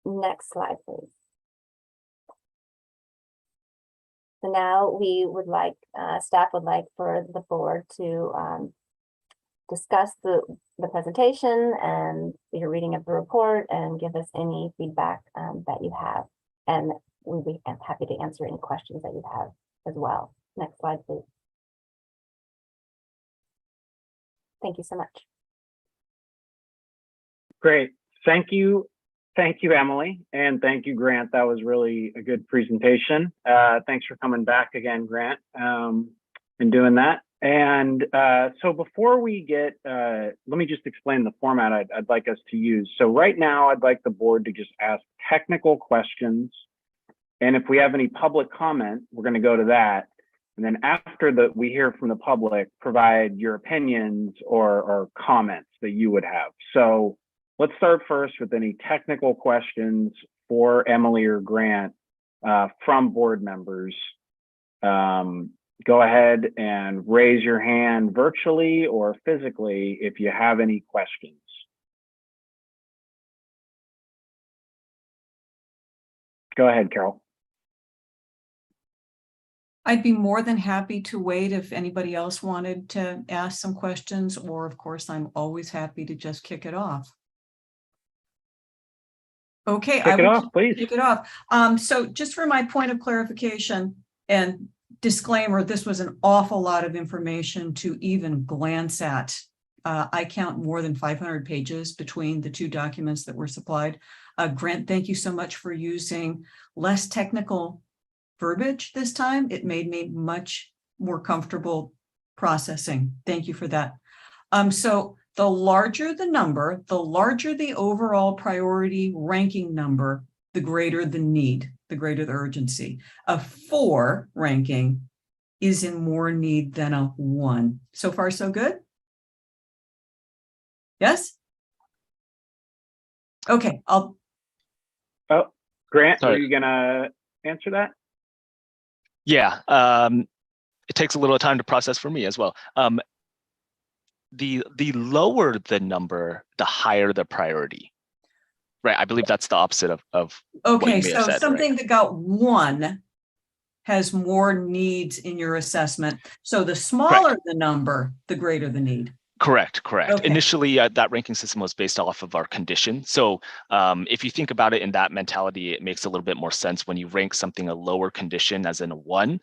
next slide, please. So now we would like, staff would like for the board to discuss the presentation and your reading of the report and give us any feedback that you have. And we'll be happy to answer any questions that you have as well. Next slide, please. Thank you so much. Great. Thank you. Thank you, Emily. And thank you, Grant. That was really a good presentation. Thanks for coming back again, Grant, and doing that. And so before we get, let me just explain the format I'd like us to use. So right now, I'd like the board to just ask technical questions. And if we have any public comment, we're going to go to that. And then after we hear from the public, provide your opinions or comments that you would have. So let's start first with any technical questions for Emily or Grant from board members. Go ahead and raise your hand virtually or physically if you have any questions. Go ahead, Carol. I'd be more than happy to wait if anybody else wanted to ask some questions, or of course, I'm always happy to just kick it off. Okay, Kick it off, please. Kick it off. So just for my point of clarification and disclaimer, this was an awful lot of information to even glance at. I count more than 500 pages between the two documents that were supplied. Grant, thank you so much for using less technical verbiage this time. It made me much more comfortable processing. Thank you for that. So the larger the number, the larger the overall priority ranking number, the greater the need, the greater the urgency. A 4 ranking is in more need than a 1. So far, so good? Yes? Okay, Oh, Grant, Sorry. are you gonna answer that? Yeah, it takes a little time to process for me as well. The lower the number, the higher the priority. Right, I believe that's the opposite of what okay, you may have so said, something right? that got 1 has more needs in your assessment. So the smaller the number, the greater the need. Correct. Okay. Initially, that ranking system was based off of our condition. So if you think about it in that mentality, it makes a little bit more sense. When you rank something a lower condition, as in a 1,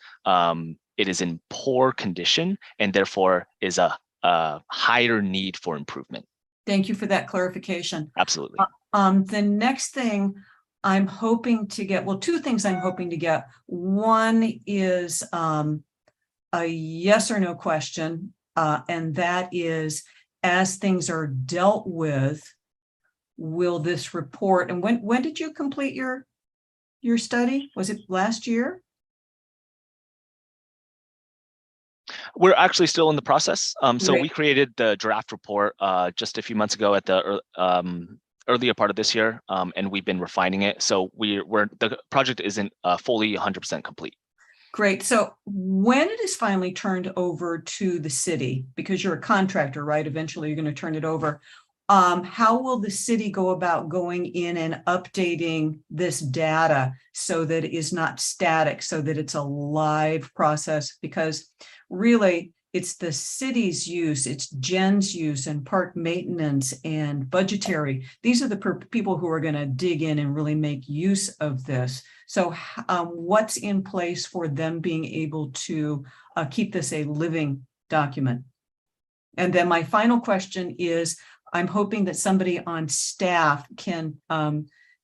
it is in poor condition and therefore is a higher need for improvement. Thank you for that clarification. Absolutely. The next thing, I'm hoping to get, well, two things I'm hoping to get. One is a yes or no question, and that is, as things are dealt with, will this report, and when did you complete your study? Was it last year? We're actually still in the process. So Great. we created the draft report just a few months ago at the earlier part of this year, and we've been refining it. So the project isn't fully 100% complete. Great. So when it is finally turned over to the city, because you're a contractor, right? Eventually you're going to turn it over. How will the city go about going in and updating this data so that it is not static, so that it's a live process? Because really, it's the city's use, it's Jen's use and park maintenance and budgetary. These are the people who are going to dig in and really make use of this. So what's in place for them being able to keep this a living document? And then my final question is, I'm hoping that somebody on staff can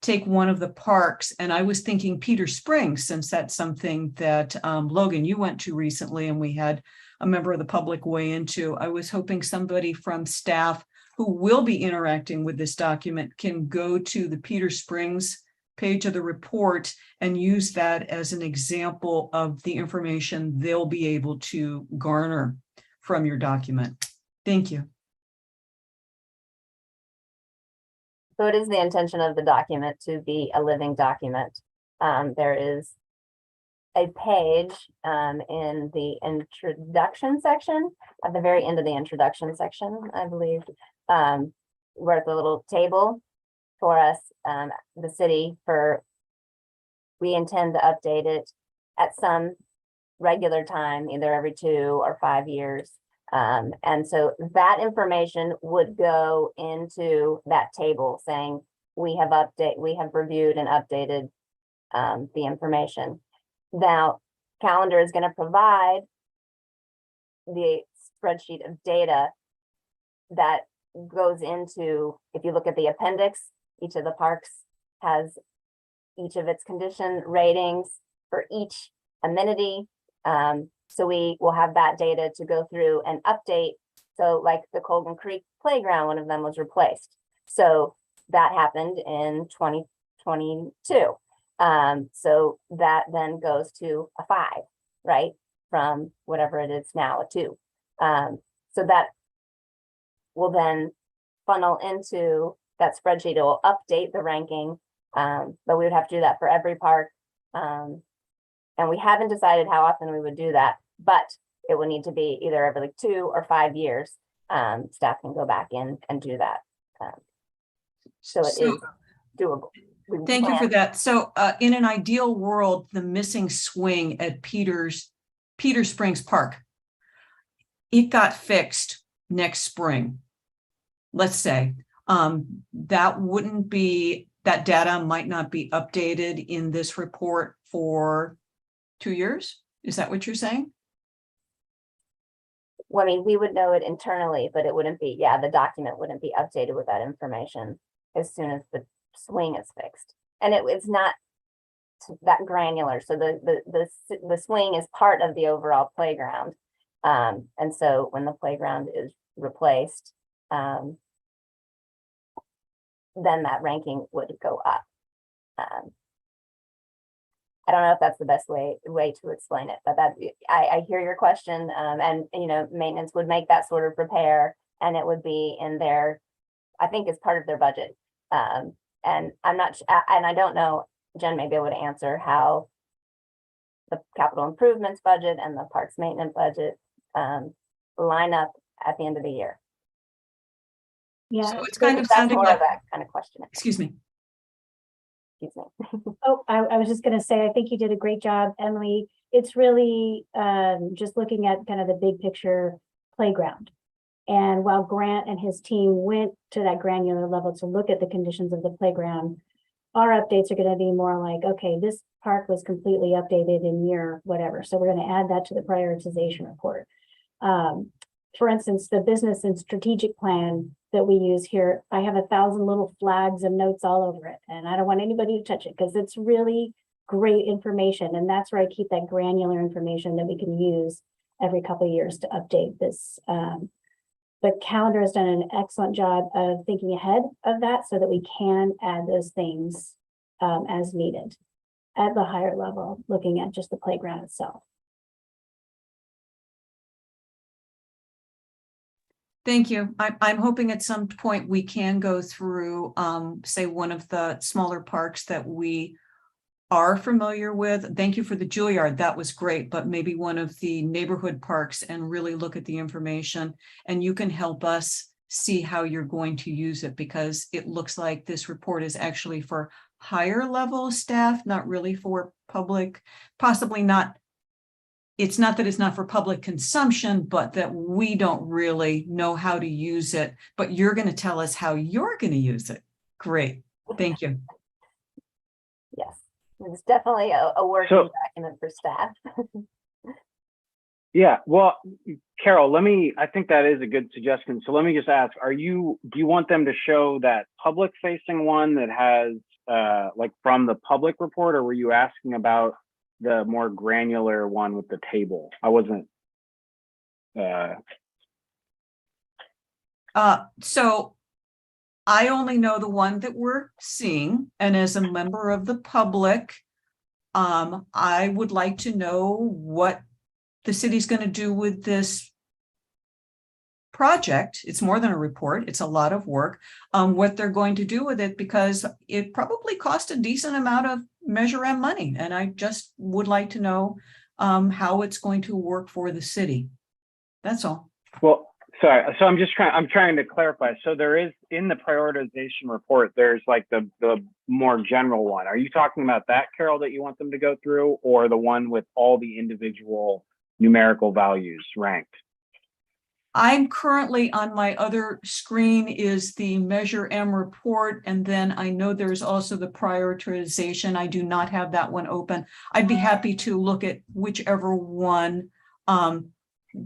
take one of the parks, and I was thinking Peter Springs, since that's something that Logan, you went to recently, and we had a member of the public weigh into. I was hoping somebody from staff who will be interacting with this document can go to the Peter Springs page of the report and use that as an example of the information they'll be able to garner from your document. Thank you. So it is the intention of the document to be a living document. There is a page in the introduction section, at the very end of the introduction section, I believe, where the little table for us, the city, we intend to update it at some regular time, either every 2 or 5 years. And so that information would go into that table saying, we have reviewed and updated the information. Now, Calendar is going to provide the spreadsheet of data that goes into, if you look at the appendix, each of the parks has each of its condition ratings for each amenity. So we will have that data to go through and update. So like the Colgan Creek Playground, one of them was replaced. So that happened in 2022. So that then goes to a 5, right? From whatever it is now, a 2. So that will then funnel into that spreadsheet. It will update the ranking, but we would have to do that for every park. And we haven't decided how often we would do that, but it would need to be either every like 2 or 5 years. Staff can go back in and do that. So it is doable. Thank you for that. So in an ideal world, the missing swing at Peter Springs Park, it got fixed next spring. Let's say that data might not be updated in this report for 2 years. Is that what you're saying? Well, I mean, we would know it internally, but it wouldn't be, the document wouldn't be updated with that information as soon as the swing is fixed. And it's not that granular. So the swing is part of the overall playground. And so when the playground is replaced, then that ranking would go up. I don't know if that's the best way to explain it, but I hear your question, and maintenance would make that sort of repair, and it would be in their, I think it's part of their budget. And I'm not, and I don't know, Jen may be able to answer how the capital improvements budget and the parks maintenance budget line up at the end of the year. Yeah. So it's kind of that's sounding more like of that kind of question. Excuse me. Excuse me. Oh, I was just going to say, I think you did a great job, Emily. It's really just looking at kind of the big picture playground. And while Grant and his team went to that granular level to look at the conditions of the playground, our updates are going to be more like, okay, this park was completely updated in year whatever. So we're going to add that to the prioritization report. For instance, the business and strategic plan, that we use here. I have 1,000 little flags and notes all over it, and I don't want anybody to touch it because it's really great information. And that's where I keep that granular information that we can use every couple of years to update this. But Calendar has done an excellent job of thinking ahead of that so that we can add those things as needed at the higher level, looking at just the playground itself. Thank you. I'm hoping at some point we can go through, say, one of the smaller parks that we are familiar with. Thank you for the Juilliard. That was great, but maybe one of the neighborhood parks and really look at the information, and you can help us see how you're going to use it, because it looks like this report is actually for higher level staff, not really for public, possibly not. It's not that it's not for public consumption, but that we don't really know how to use it, but you're going to tell us how you're going to use it. Great. Thank you. Yes, it's definitely a working document for staff. Yeah, well, Carol, I think that is a good suggestion. So let me just ask, do you want them to show that public facing one that has like from the public report, or were you asking about the more granular one with the table? I wasn't. So I only know the one that we're seeing, and as a member of the public, I would like to know what the city's going to do with this project. It's more than a report. It's a lot of work. What they're going to do with it, because it probably cost a decent amount of Measure M money. And I just would like to know how it's going to work for the city. That's all. Well, sorry. So I'm trying to clarify. So there is, in the prioritization report, there's like the more general one. Are you talking about that, Carol, that you want them to go through, or the one with all the individual numerical values ranked? I'm currently on my other screen is the Measure M report, and then I know there's also the prioritization. I do not have that one open. I'd be happy to look at whichever one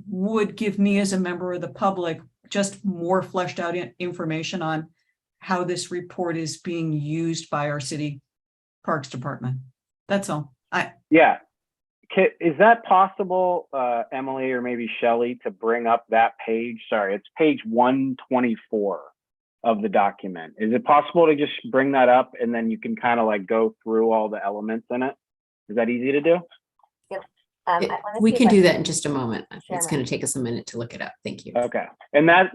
would give me, as a member of the public, just more fleshed out information on how this report is being used by our city parks department. That's all. Yeah. Is that possible, Emily, or maybe Shelley, to bring up that page? Sorry, it's page 124 of the document. Is it possible to just bring that up and then you can kind of like go through all the elements in it? Is that easy to do? Yep. We can do that in just a moment. It's going to take us a minute to look it up. Thank you. Okay. And that's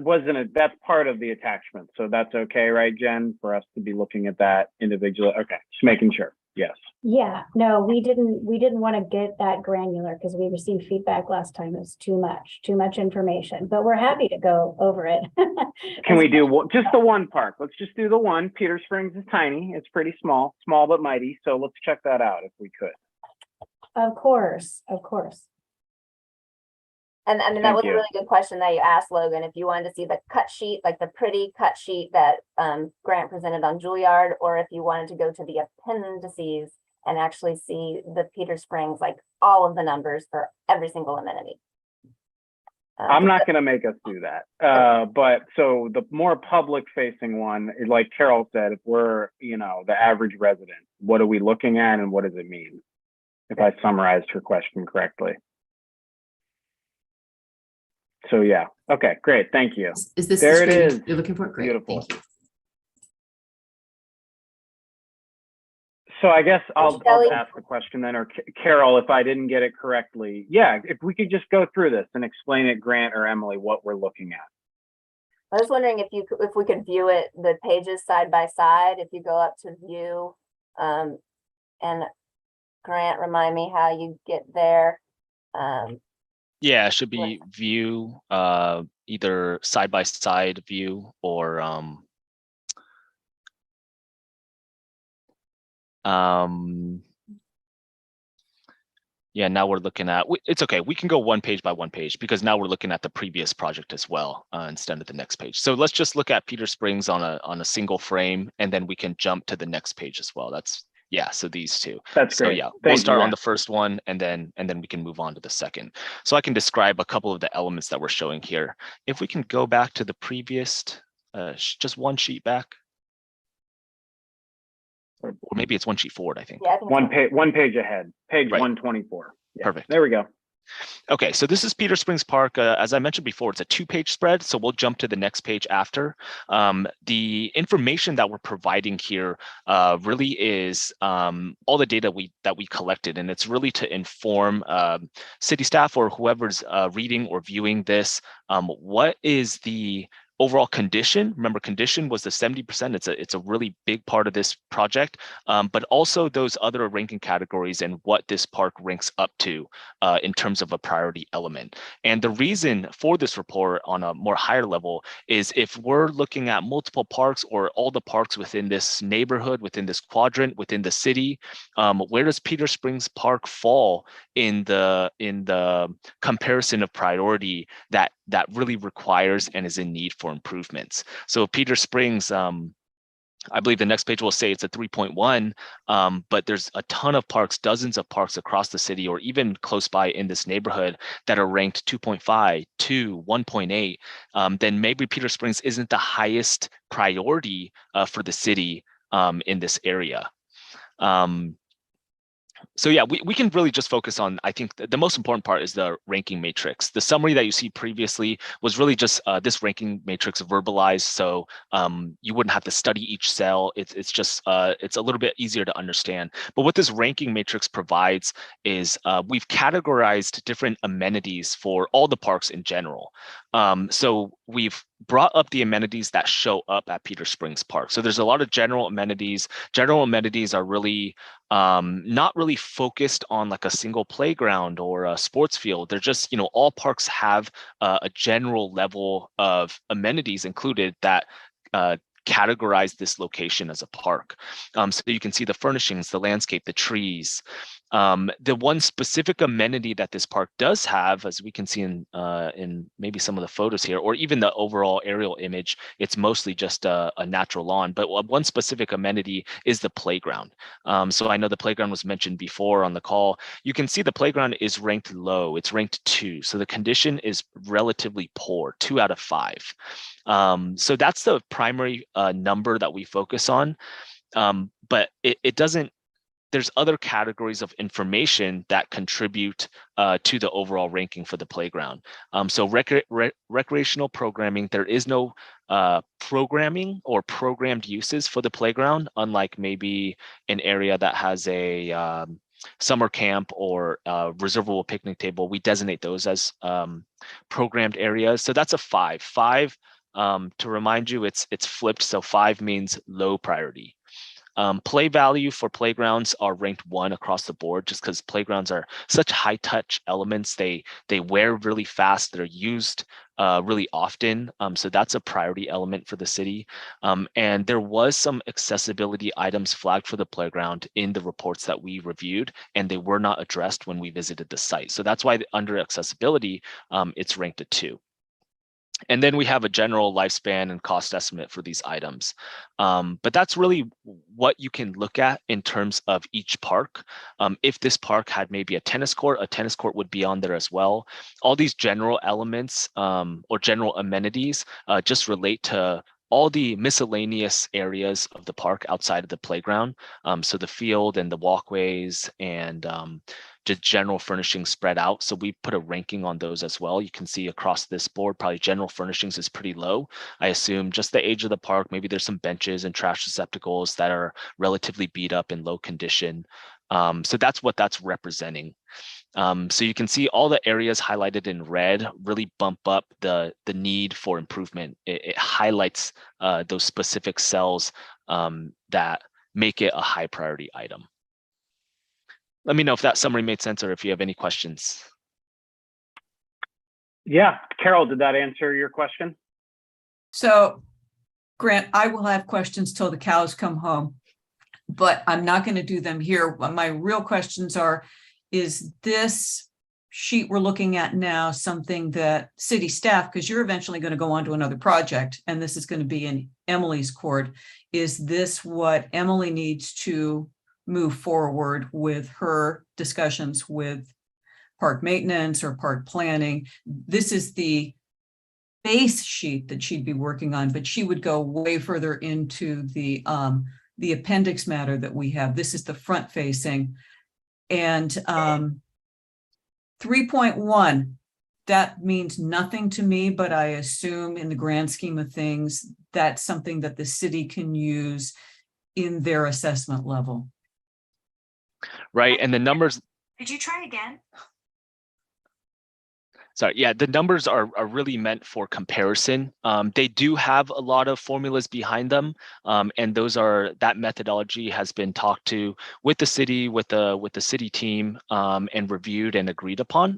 part of the attachment. So that's okay, right, Jen, for us to be looking at that individually? Okay, just making sure. Yes. Yeah, no, we didn't want to get that granular because we received feedback last time. It was too much information, but we're happy to go over it. Can we do just the one park? Let's just do the one. Peter Springs is tiny. It's pretty small but mighty. So let's check that out if we could. Of course. And I mean, that was a really good question that you asked, Logan. If you wanted to see the cut sheet, like the pretty cut sheet that Grant presented on Juilliard, or if you wanted to go to the appendices and actually see the Peter Springs, like all of the numbers for every single amenity. I'm not going to make us do that. But so the more public facing one, like Carol said, if we're, the average resident, what are we looking at and what does it mean? If I summarized her question correctly. So yeah. Okay, great. Thank you. Is this there the it screen is? You're looking for? Great. Beautiful. Thank you. So I guess I'll ask the question then, or Carol, if I didn't get it correctly. Yeah, if we could just go through this and explain it, Grant or Emily, what we're looking at. I was wondering if we could view it, the pages side by side, if you go up to view, and Grant, remind me how you get there. Yeah, it should be view, either side by side view or yeah, now we're looking at, it's okay, we can go one page by one page because now we're looking at the previous project as well instead of the next page. So let's just look at Peter Springs on a single frame, and then we can jump to the next page as well. Yeah, so these two. That's great. So yeah, we'll start on the first one and then we can move on to the second. So I can describe a couple of the elements that we're showing here. If we can go back to the previous just one sheet back. Or maybe it's one sheet forward, I think. Yeah, I think One page ahead, page Right. 124. Yeah, Perfect. there we go. Okay, so this is Peter Springs Park. As I mentioned before, it's a 2-page spread, so we'll jump to the next page after. The information that we're providing here really is all the data that we collected, and it's really to inform city staff or whoever's reading or viewing this. What is the overall condition? Remember, condition was the 70%. It's a really big part of this project, but also those other ranking categories and what this park ranks up to in terms of a priority element. And the reason for this report on a more higher level is if we're looking at multiple parks or all the parks within this neighborhood, within this quadrant, within the city, where does Peter Springs Park fall in the comparison of priority that really requires and is in need for improvements? So Peter Springs, I believe the next page will say it's a 3.1, but there's a ton of parks, dozens of parks across the city or even close by in this neighborhood that are ranked 2.5, 2, 1.8. Then maybe Peter Springs isn't the highest priority for the city in this area. So yeah, we can really just focus on, I think the most important part is the ranking matrix. The summary that you see previously was really just this ranking matrix verbalized, so you wouldn't have to study each cell. It's just, it's a little bit easier to understand. But what this ranking matrix provides is we've categorized different amenities for all the parks in general. So we've brought up the amenities that show up at Peter Springs Park. So there's a lot of general amenities. General amenities are really not really focused on like a single playground or a sports field. They're just, all parks have a general level of amenities included that categorize this location as a park. So you can see the furnishings, the landscape, the trees. The one specific amenity that this park does have, as we can see in maybe some of the photos here, or even the overall aerial image, it's mostly just a natural lawn. But one specific amenity is the playground. So I know the playground was mentioned before on the call. You can see the playground is ranked low. It's ranked 2. So the condition is relatively poor, 2 out of 5. So that's the primary number that we focus on. But it doesn't, there's other categories of information that contribute to the overall ranking for the playground. So recreational programming, there is no programming or programmed uses for the playground, unlike maybe an area that has a summer camp or reservable picnic table. We designate those as programmed areas. So that's a 5. 5, to remind you, it's flipped. So 5 means low priority. Play value for playgrounds are ranked 1 across the board, just because playgrounds are such high touch elements. They wear really fast. They're used really often. So that's a priority element for the city. And there was some accessibility items flagged for the playground in the reports that we reviewed, and they were not addressed when we visited the site. So that's why under accessibility, it's ranked a 2. And then we have a general lifespan and cost estimate for these items. But that's really what you can look at in terms of each park. If this park had maybe a tennis court would be on there as well. All these general elements or general amenities just relate to all the miscellaneous areas of the park outside of the playground. So the field and the walkways and just general furnishings spread out. So we put a ranking on those as well. You can see across this board, probably general furnishings is pretty low. I assume just the age of the park, maybe there's some benches and trash receptacles that are relatively beat up in low condition. So that's what that's representing. So you can see all the areas highlighted in red really bump up the need for improvement. It highlights those specific cells that make it a high priority item. Let me know if that summary made sense or if you have any questions. Yeah, Carol, did that answer your question? So, Grant, I will have questions till the cows come home, but I'm not going to do them here. My real questions are, is this sheet we're looking at now something that city staff, because you're eventually going to go on to another project, and this is going to be in Emily's court, is this what Emily needs to move forward with her discussions with park maintenance or park planning? This is the base sheet that she'd be working on, but she would go way further into the appendix matter that we have. This is the front facing. And 3.1, that means nothing to me, but I assume in the grand scheme of things, that's something that the city can use in their assessment level. Right. And the numbers, Could you try again? sorry, yeah, the numbers are really meant for comparison. They do have a lot of formulas behind them, and that methodology has been talked to with the city, with the city team, and reviewed and agreed upon.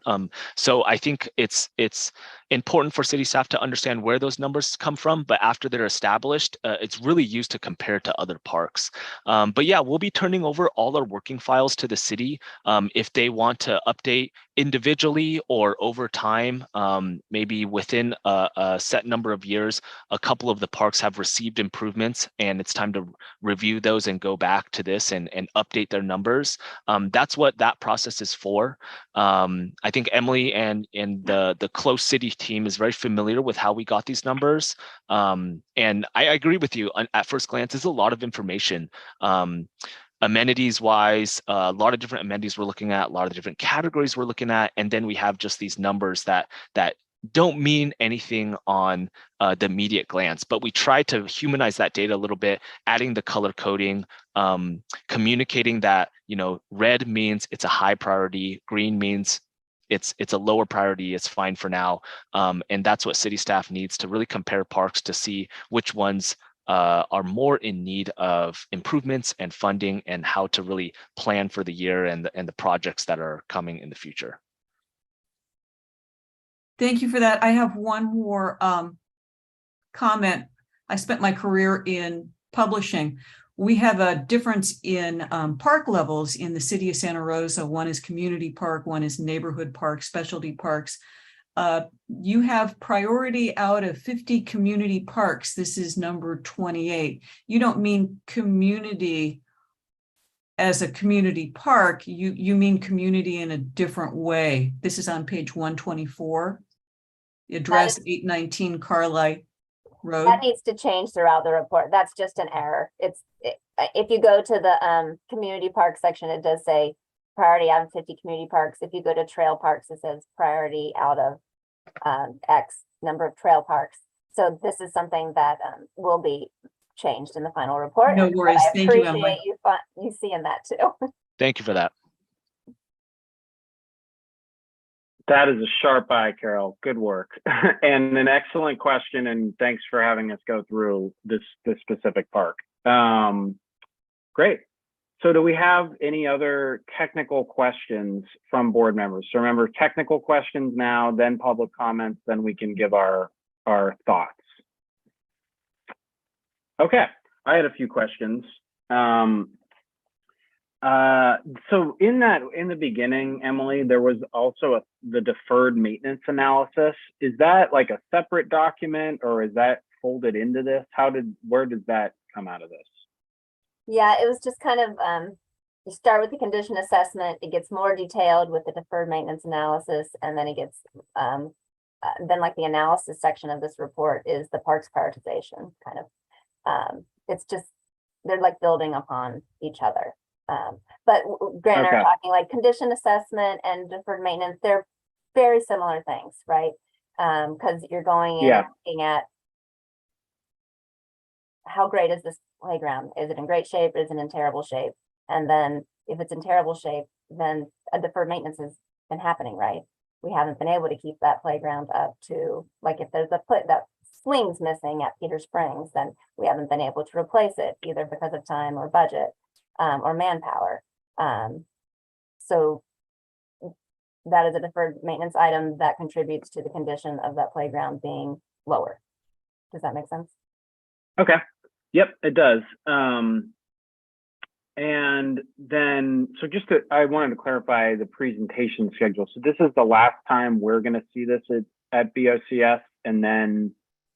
So I think it's important for city staff to understand where those numbers come from, but after they're established, it's really used to compare to other parks. But yeah, we'll be turning over all our working files to the city if they want to update individually or over time, maybe within a set number of years. A couple of the parks have received improvements, and it's time to review those and go back to this and update their numbers. That's what that process is for. I think Emily and the close city team is very familiar with how we got these numbers. And I agree with you. At first glance, it's a lot of information. Amenities wise, a lot of different amenities we're looking at, a lot of different categories we're looking at, and then we have just these numbers that don't mean anything on the immediate glance, but we try to humanize that data a little bit, adding the color coding, communicating that, red means it's a high priority, green means it's a lower priority, it's fine for now. And that's what city staff needs to really compare parks to see which ones are more in need of improvements and funding, and how to really plan for the year and the projects that are coming in the future. Thank you for that. I have one more comment. I spent my career in publishing. We have a difference in park levels in the city of Santa Rosa. One is community park, one is neighborhood park, specialty parks. You have priority out of 50 community parks. This is number 28. You don't mean community as a community park. You mean community in a different way. This is on page 124. Address 819 Carlisle Road. That needs to change throughout the report. That's just an error. If you go to the community park section, it does say priority out of 50 community parks. If you go to trail parks, it says priority out of X number of trail parks. So this is something that will be changed in the final report. No worries. Thank you, Emily. I appreciate you seeing that too. Thank you for that. That is a sharp eye, Carol. Good work. And an excellent question. And thanks for having us go through this specific park. Great. So do we have any other technical questions from board members? So remember, technical questions now, then public comments, then we can give our thoughts. Okay, I had a few questions. So in the beginning, Emily, there was also the deferred maintenance analysis. Is that like a separate document, or is that folded into this? Where does that come out of this? Yeah, it was just kind of, you start with the condition assessment, it gets more detailed with the deferred maintenance analysis, and then it gets, then like the analysis section of this report is the parks prioritization kind of. It's just, they're like building upon each other. But Grant and I are talking like condition assessment and deferred maintenance, they're very similar things, right? Because you're going in and looking at how great is this playground? Is it in great shape? Is it in terrible shape? And then if it's in terrible shape, then a deferred maintenance has been happening, right? We haven't been able to keep that playground up to, like if there's that swing's missing at Peter Springs, then we haven't been able to replace it either because of time or budget or manpower. So that is a deferred maintenance item that contributes to the condition of that playground being lower. Does that make sense? Okay. Yep, it does. And then, so I wanted to clarify the presentation schedule. So this is the last time we're going to see this at BOCS, and then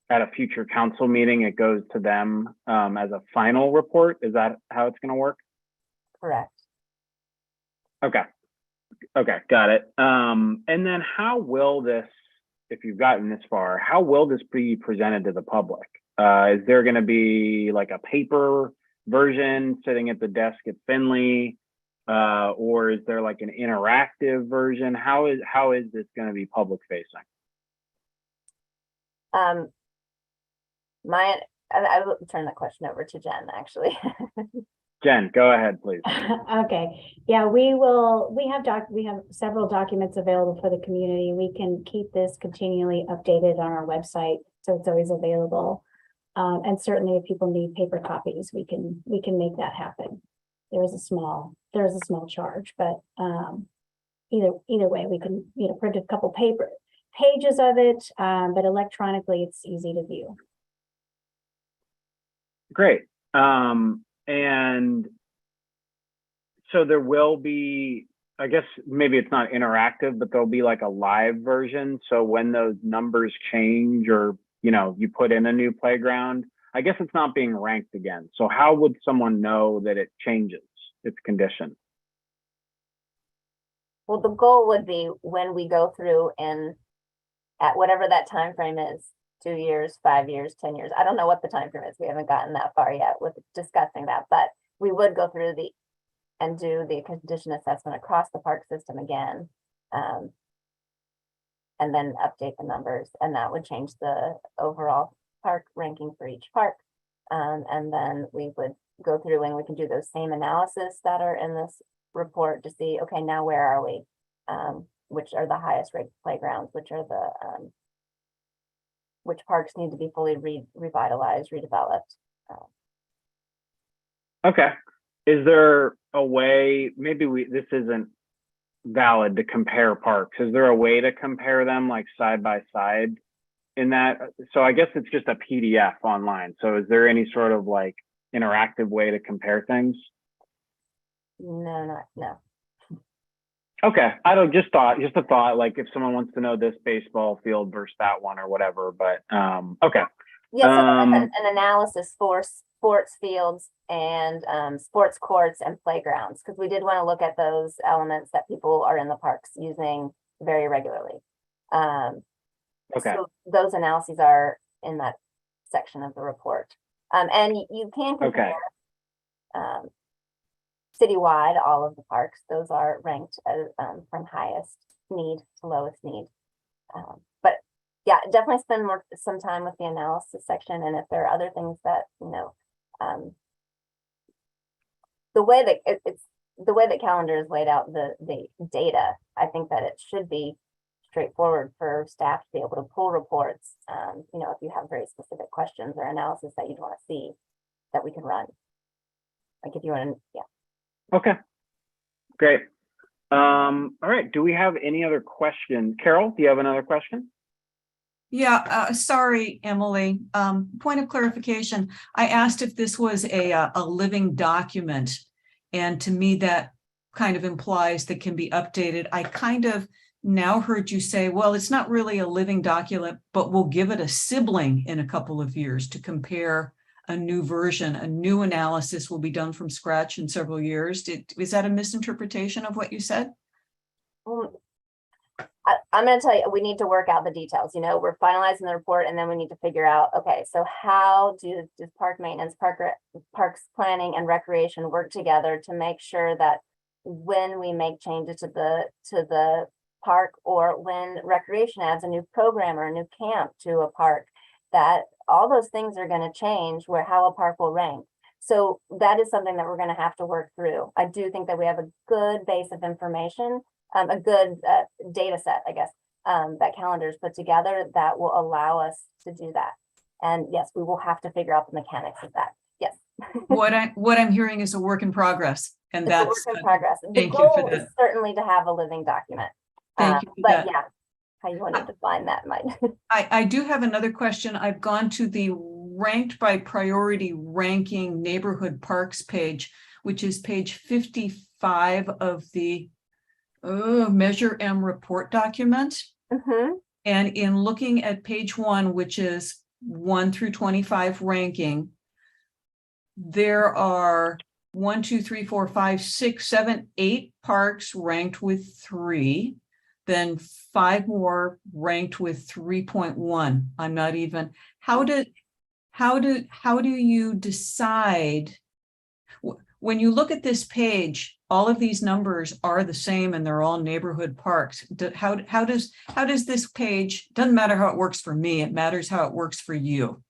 at a future council meeting, it goes to them as a final report. Is that how it's going to work? Correct. Okay. Okay, got it. And then how will this if you've gotten this far, how will this be presented to the public? Is there going to be like a paper version sitting at the desk at Finley? Or is there like an interactive version? How is this going to be public facing? I will turn that question over to Jen, actually. Jen, go ahead, please. Okay, yeah, we have several documents available for the community. We can keep this continually updated on our website, so it's always available. And certainly if people need paper copies, we can make that happen. There's a small charge, but either way, we can, print a couple pages of it, but electronically it's easy to view. Great. And so there will be, I guess maybe it's not interactive, but there'll be like a live version. So when those numbers change or, you put in a new playground, I guess it's not being ranked again. So how would someone know that it changes its condition? Well, the goal would be when we go through and at whatever that time frame is, 2 years, 5 years, 10 years. I don't know what the time frame is. We haven't gotten that far yet with discussing that, but we would go through and do the condition assessment across the park system again. And then update the numbers, and that would change the overall park ranking for each park. And then we would go through and we can do those same analysis that are in this report to see, okay, now where are we? Which are the highest rated playgrounds, which are the which parks need to be fully revitalized, redeveloped. Okay. Is there a way, maybe this isn't valid to compare parks. Is there a way to compare them like side by side in that? So I guess it's just a PDF online. So is there any sort of like interactive way to compare things? No. Okay. Just a thought, like if someone wants to know this baseball field versus that one or whatever, but okay. Yes, an analysis for sports fields and sports courts and playgrounds, because we did want to look at those elements that people are in the parks using very regularly. Okay. So those analyses are in that section of the report. And you can compare citywide, all of the parks. Those are ranked as, from highest need to lowest need. But yeah, definitely spend some time with the analysis section. And if there are other things that, the way that calendar is laid out, the data, I think that it should be straightforward for staff to be able to pull reports. If you have very specific questions or analysis that you'd want to see, that we can run. Like if you want to, yeah. Okay, great. All right, do we have any other questions? Carol, do you have another question? Yeah, sorry, Emily. Point of clarification. I asked if this was a living document, and to me that kind of implies that can be updated. I kind of now heard you say, well, it's not really a living document, but we'll give it a sibling in a couple of years to compare a new version. A new analysis will be done from scratch in several years. Is that a misinterpretation of what you said? I'm going to tell you, we need to work out the details. We're finalizing the report, and then we need to figure out, okay, so how does park maintenance, parks planning and recreation work together to make sure that when we make changes to the park, or when recreation adds a new program or a new camp to a park, that all those things are going to change how a park will rank. So that is something that we're going to have to work through. I do think that we have a good base of information, a good data set, I guess, that Calendar's put together that will allow us to do that. And yes, we will have to figure out the mechanics of that. Yes. What I'm hearing is a work in progress, and It's that's a work in progress. The thank you for goal is that. certainly to have a living document. Thank you for but that. yeah, how you want to define that might. I do have another question. I've gone to the ranked by priority ranking neighborhood parks page, which is page 55 of the Measure M report document. Mm-hmm. And in looking at page 1, which is 1 through 25 ranking, there are 1, 2, 3, 4, 5, 6, 7, 8 parks ranked with 3. then 5 more ranked with 3.1. I'm not even, how do you decide? When you look at this page, all of these numbers are the same and they're all neighborhood parks. How does this page, doesn't matter how it works for me, it matters how it works for you.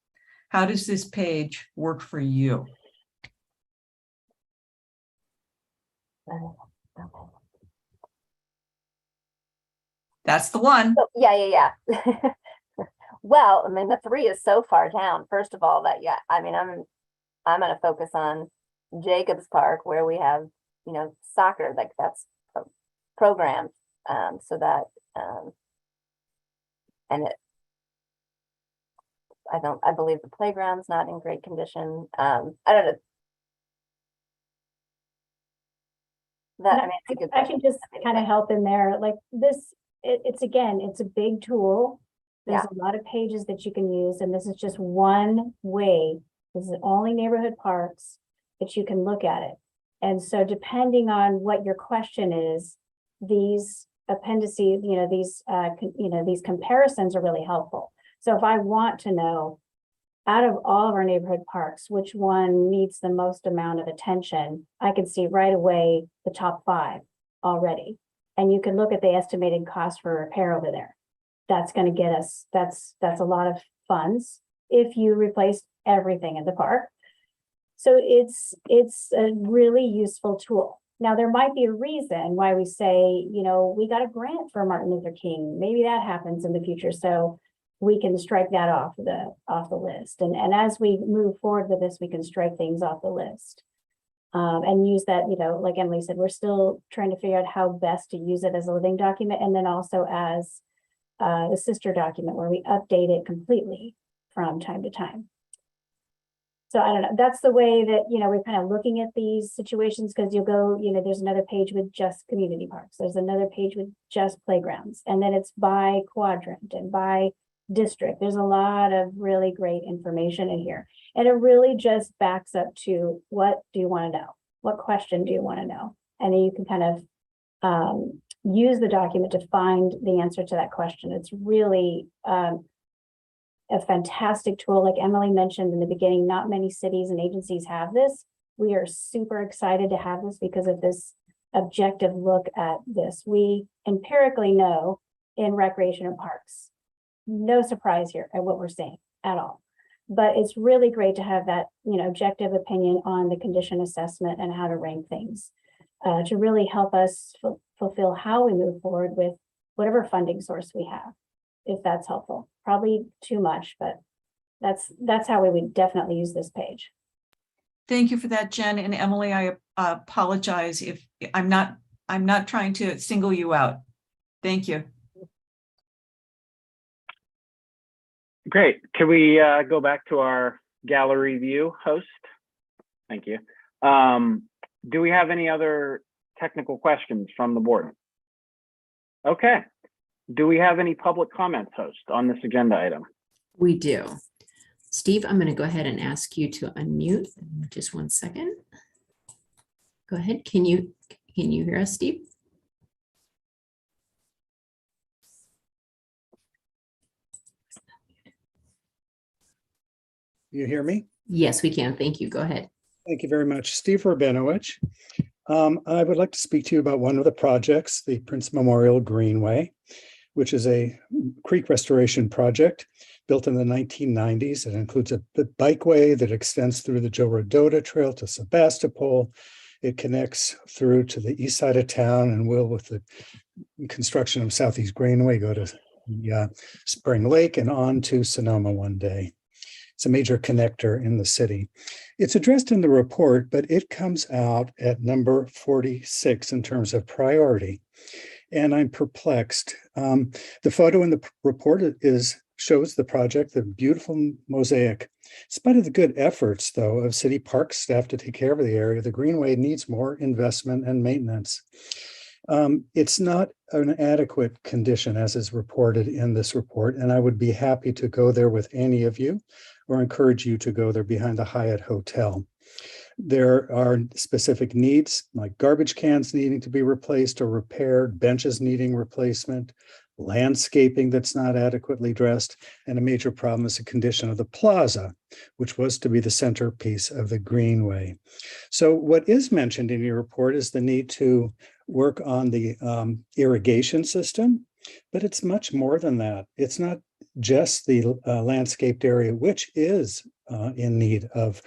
How does this page work for you? That's the one. So, yeah. Well, I mean, the 3 is so far down. First of all, that, yeah, I mean, I'm going to focus on Jacobs Park where we have, you know, soccer, like that's programmed, so that, and it, I believe the playground's not in great condition. I don't know. That, I mean, it's a good I can just kind of help in there, like this, it's again, it's a big tool. There's a lot of pages that you can use, and this is just one way. This is only neighborhood parks that you can look at it. And so depending on what your question is, these appendices, you know, these comparisons are really helpful. So if I want to know, out of all of our neighborhood parks, which one needs the most amount of attention, I can see right away the top 5 already. And you can look at the estimated cost for repair over there. That's going to get us, that's a lot of funds if you replace everything in the park. So it's a really useful tool. Now, there might be a reason why we say, you know, we got a grant for Martin Luther King. Maybe that happens in the future. So we can strike that off the list. And as we move forward with this, we can strike things off the list. And use that, you know, like Emily said, we're still trying to figure out how best to use it as a living document, and then also as the sister document where we update it completely from time to time. So I don't know, that's the way that, you know, we're kind of looking at these situations, because you'll go, you know, there's another page with just community parks. There's another page with just playgrounds, and then it's by quadrant and by district. There's a lot of really great information in here. And it really just backs up to, what do you want to know? What question do you want to know? And then you can kind of use the document to find the answer to that question. It's really a fantastic tool. Like Emily mentioned in the beginning, not many cities and agencies have this. We are super excited to have this because of this objective look at this. We empirically know in recreation and parks, no surprise here at what we're seeing at all. But it's really great to have that, you know, objective opinion on the condition assessment and how to rank things to really help us fulfill how we move forward with whatever funding source we have, if that's helpful. Probably too much, but that's how we would definitely use this page. Thank you for that, Jen. And Emily, I apologize if I'm not trying to single you out. Thank you. Great. Can we go back to our gallery view host? Thank you. Do we have any other technical questions from the board? Okay. Do we have any public comments, host, on this agenda item? We do. Steve, I'm going to go ahead and ask you to unmute. Just one second. Go ahead. Can you hear us, Steve? You hear me? Yes, we can. Thank you. Go ahead. Thank you very much. Steve Rabinowitz. I would like to speak to you about one of the projects, the Prince Memorial Greenway, which is a creek restoration project built in the 1990s. It includes a bikeway that extends through the Joe Rodota Trail to Sebastopol. It connects through to the east side of town and will, with the construction of Southeast Greenway, go to Spring Lake and on to Sonoma one day. It's a major connector in the city. It's addressed in the report, but it comes out at number 46 in terms of priority. And I'm perplexed. The photo in the report shows the project, the beautiful mosaic. In spite of the good efforts, though, of city park staff to take care of the area, the Greenway needs more investment and maintenance. It's not an adequate condition as is reported in this report, and I would be happy to go there with any of you or encourage you to go there behind the Hyatt Hotel. There are specific needs like garbage cans needing to be replaced or repaired, benches needing replacement, landscaping that's not adequately dressed, and a major problem is the condition of the plaza, which was to be the centerpiece of the greenway. So what is mentioned in your report is the need to work on the irrigation system, but it's much more than that. It's not just the landscaped area, which is in need of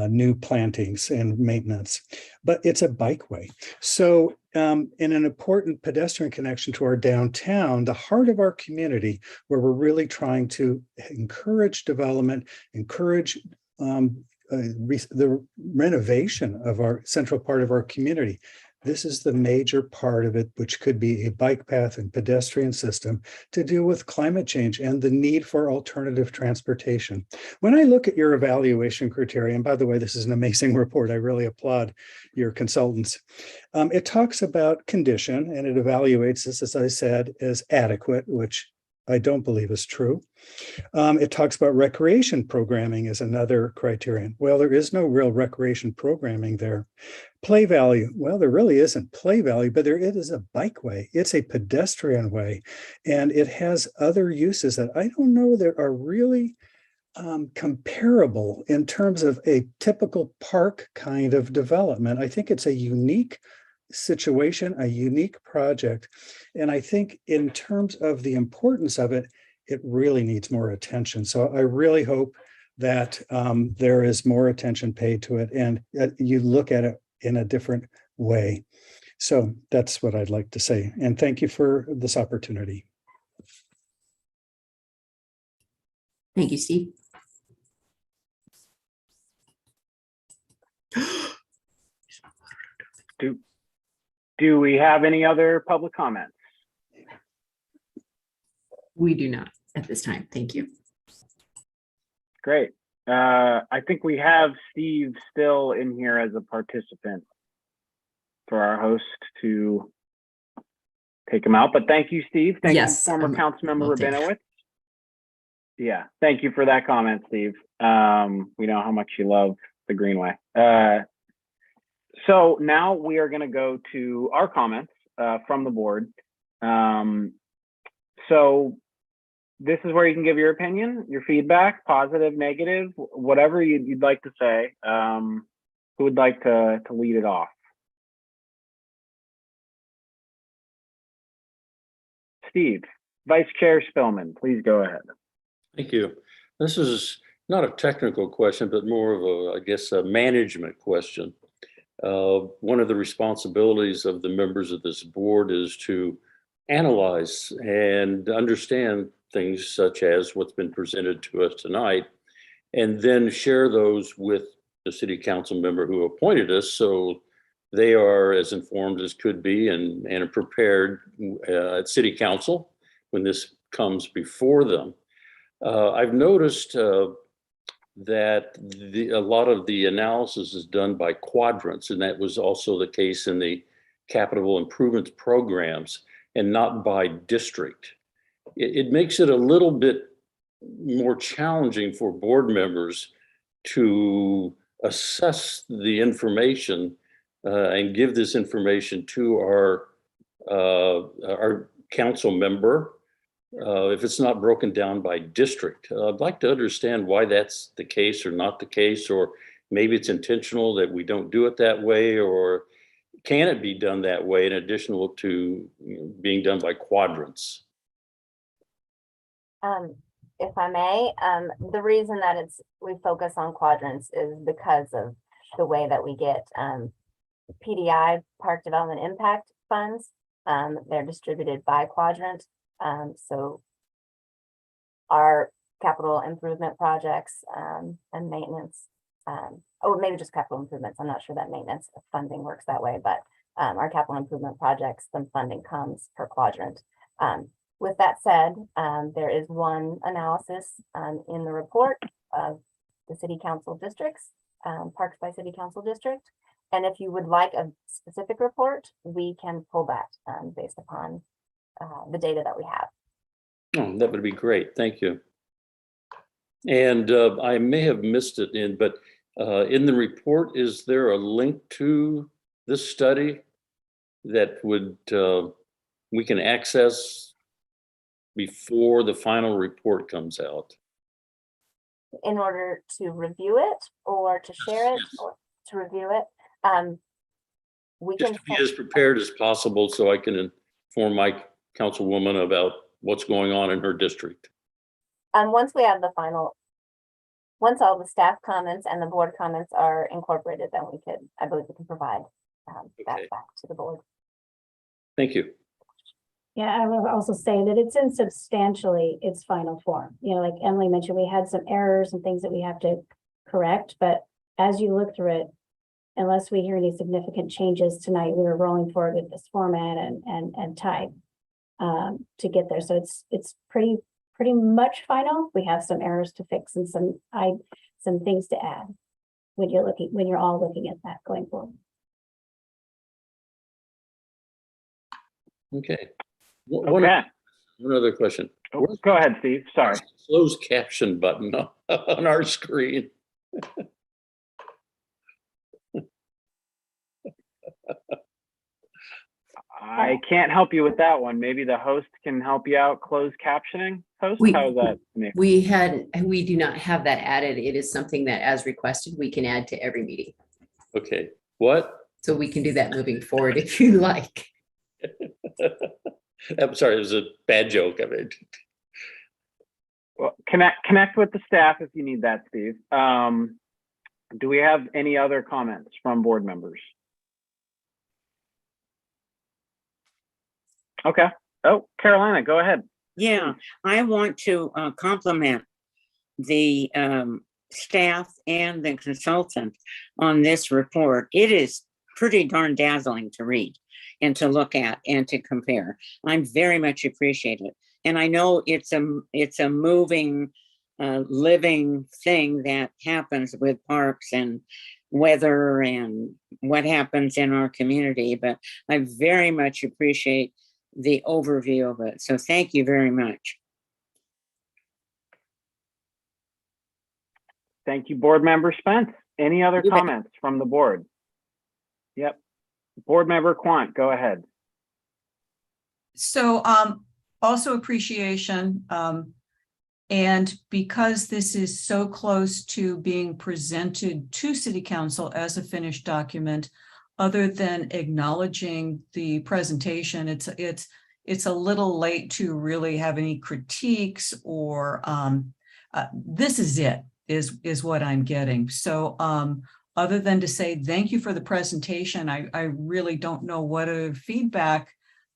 new plantings and maintenance, but it's a bikeway. So in an important pedestrian connection to our downtown, the heart of our community, where we're really trying to encourage development, encourage the renovation of our central part of our community. This is the major part of it, which could be a bike path and pedestrian system to deal with climate change and the need for alternative transportation. When I look at your evaluation criteria, and by the way, this is an amazing report. I really applaud your consultants. It talks about condition and it evaluates this, as I said, as adequate, which I don't believe is true. It talks about recreation programming as another criterion. Well, there is no real recreation programming there. Play value. Well, there really isn't play value, but it is a bikeway. It's a pedestrian way, and it has other uses that I don't know that are really comparable in terms of a typical park kind of development. I think it's a unique situation, a unique project. And I think in terms of the importance of it, it really needs more attention. So I really hope that there is more attention paid to it and you look at it in a different way. So that's what I'd like to say. And thank you for this opportunity. Thank you, Steve. Do we have any other public comments? We do not at this time. Thank you. Great. I think we have Steve still in here as a participant for our host to take him out. But thank you, Steve. Thank you, former Councilmember Bennett. Yeah, thank you for that comment, Steve. We know how much you love the Greenway. So now we are going to go to our comments from the board. So this is where you can give your opinion, your feedback, positive, negative, whatever you'd like to say. Who would like to lead it off? Steve, Vice Chair Spillman, please go ahead. Thank you. This is not a technical question, but more of a, I guess, a management question. One of the responsibilities of the members of this board is to analyze and understand things such as what's been presented to us tonight, and then share those with the city council member who appointed us so they are as informed as could be and prepared at city council when this comes before them. I've noticed that a lot of the analysis is done by quadrants, and that was also the case in the capital improvements programs and not by district. It makes it a little bit more challenging for board members to assess the information and give this information to our council member if it's not broken down by district. I'd like to understand why that's the case or not the case, or maybe it's intentional that we don't do it that way, or can it be done that way in addition to being done by quadrants? If I may, the reason that we focus on quadrants is because of the way that we get PDI, Park Development Impact Funds. They're distributed by quadrant. So our capital improvement projects and maintenance, maybe just capital improvements. I'm not sure that maintenance funding works that way, but our capital improvement projects, the funding comes per quadrant. With that said, there is one analysis in the report of the city council districts, parks by city council district. And if you would like a specific report, we can pull that based upon the data that we have. Oh, that would be great. Thank you. And I may have missed it but In the report, is there a link to this study that would we can access before the final report comes out? In order to review it or to share it Yes. or to review it. We Just can, to be as prepared as possible so I can inform my councilwoman about what's going on in her district. once we have the final, once all the staff comments and the board comments are incorporated, then we could, I believe we can provide that Okay. back to the board. Thank you. Yeah, I will also say that it's in substantially its final form. You know, like Emily mentioned, we had some errors and things that we have to correct, but as you look through it, unless we hear any significant changes tonight, we were rolling forward with this format and type to get there. So it's pretty much final. We have some errors to fix and some things to add when you're all looking at that going forward. Okay. Okay. One other question. Oh, go ahead, Steve. Sorry. Closed caption button on our screen. I can't help you with that one. Maybe the host can help you out. Closed captioning host. How's that? We do not have that added. It is something that, as requested, we can add to every meeting. Okay. What? So we can do that moving forward if you like. I'm sorry, it was a bad joke. I mean, Well, connect with the staff if you need that, Steve. Do we have any other comments from board members? Okay. Oh, Carolina, go ahead. Yeah, I want to compliment the staff and the consultant on this report. It is pretty darn dazzling to read and to look at and to compare. I'm very much appreciated. And I know it's a moving, living thing that happens with parks and weather and what happens in our community, but I very much appreciate the overview of it. So thank you very much. Thank you, board member Spence. Any other You bet. comments from the board? Yep. Board member Quant, go ahead. So also appreciation. And because this is so close to being presented to City Council as a finished document, other than acknowledging the presentation, it's a little late to really have any critiques or this is it, is what I'm getting. So other than to say thank you for the presentation, I really don't know what other feedback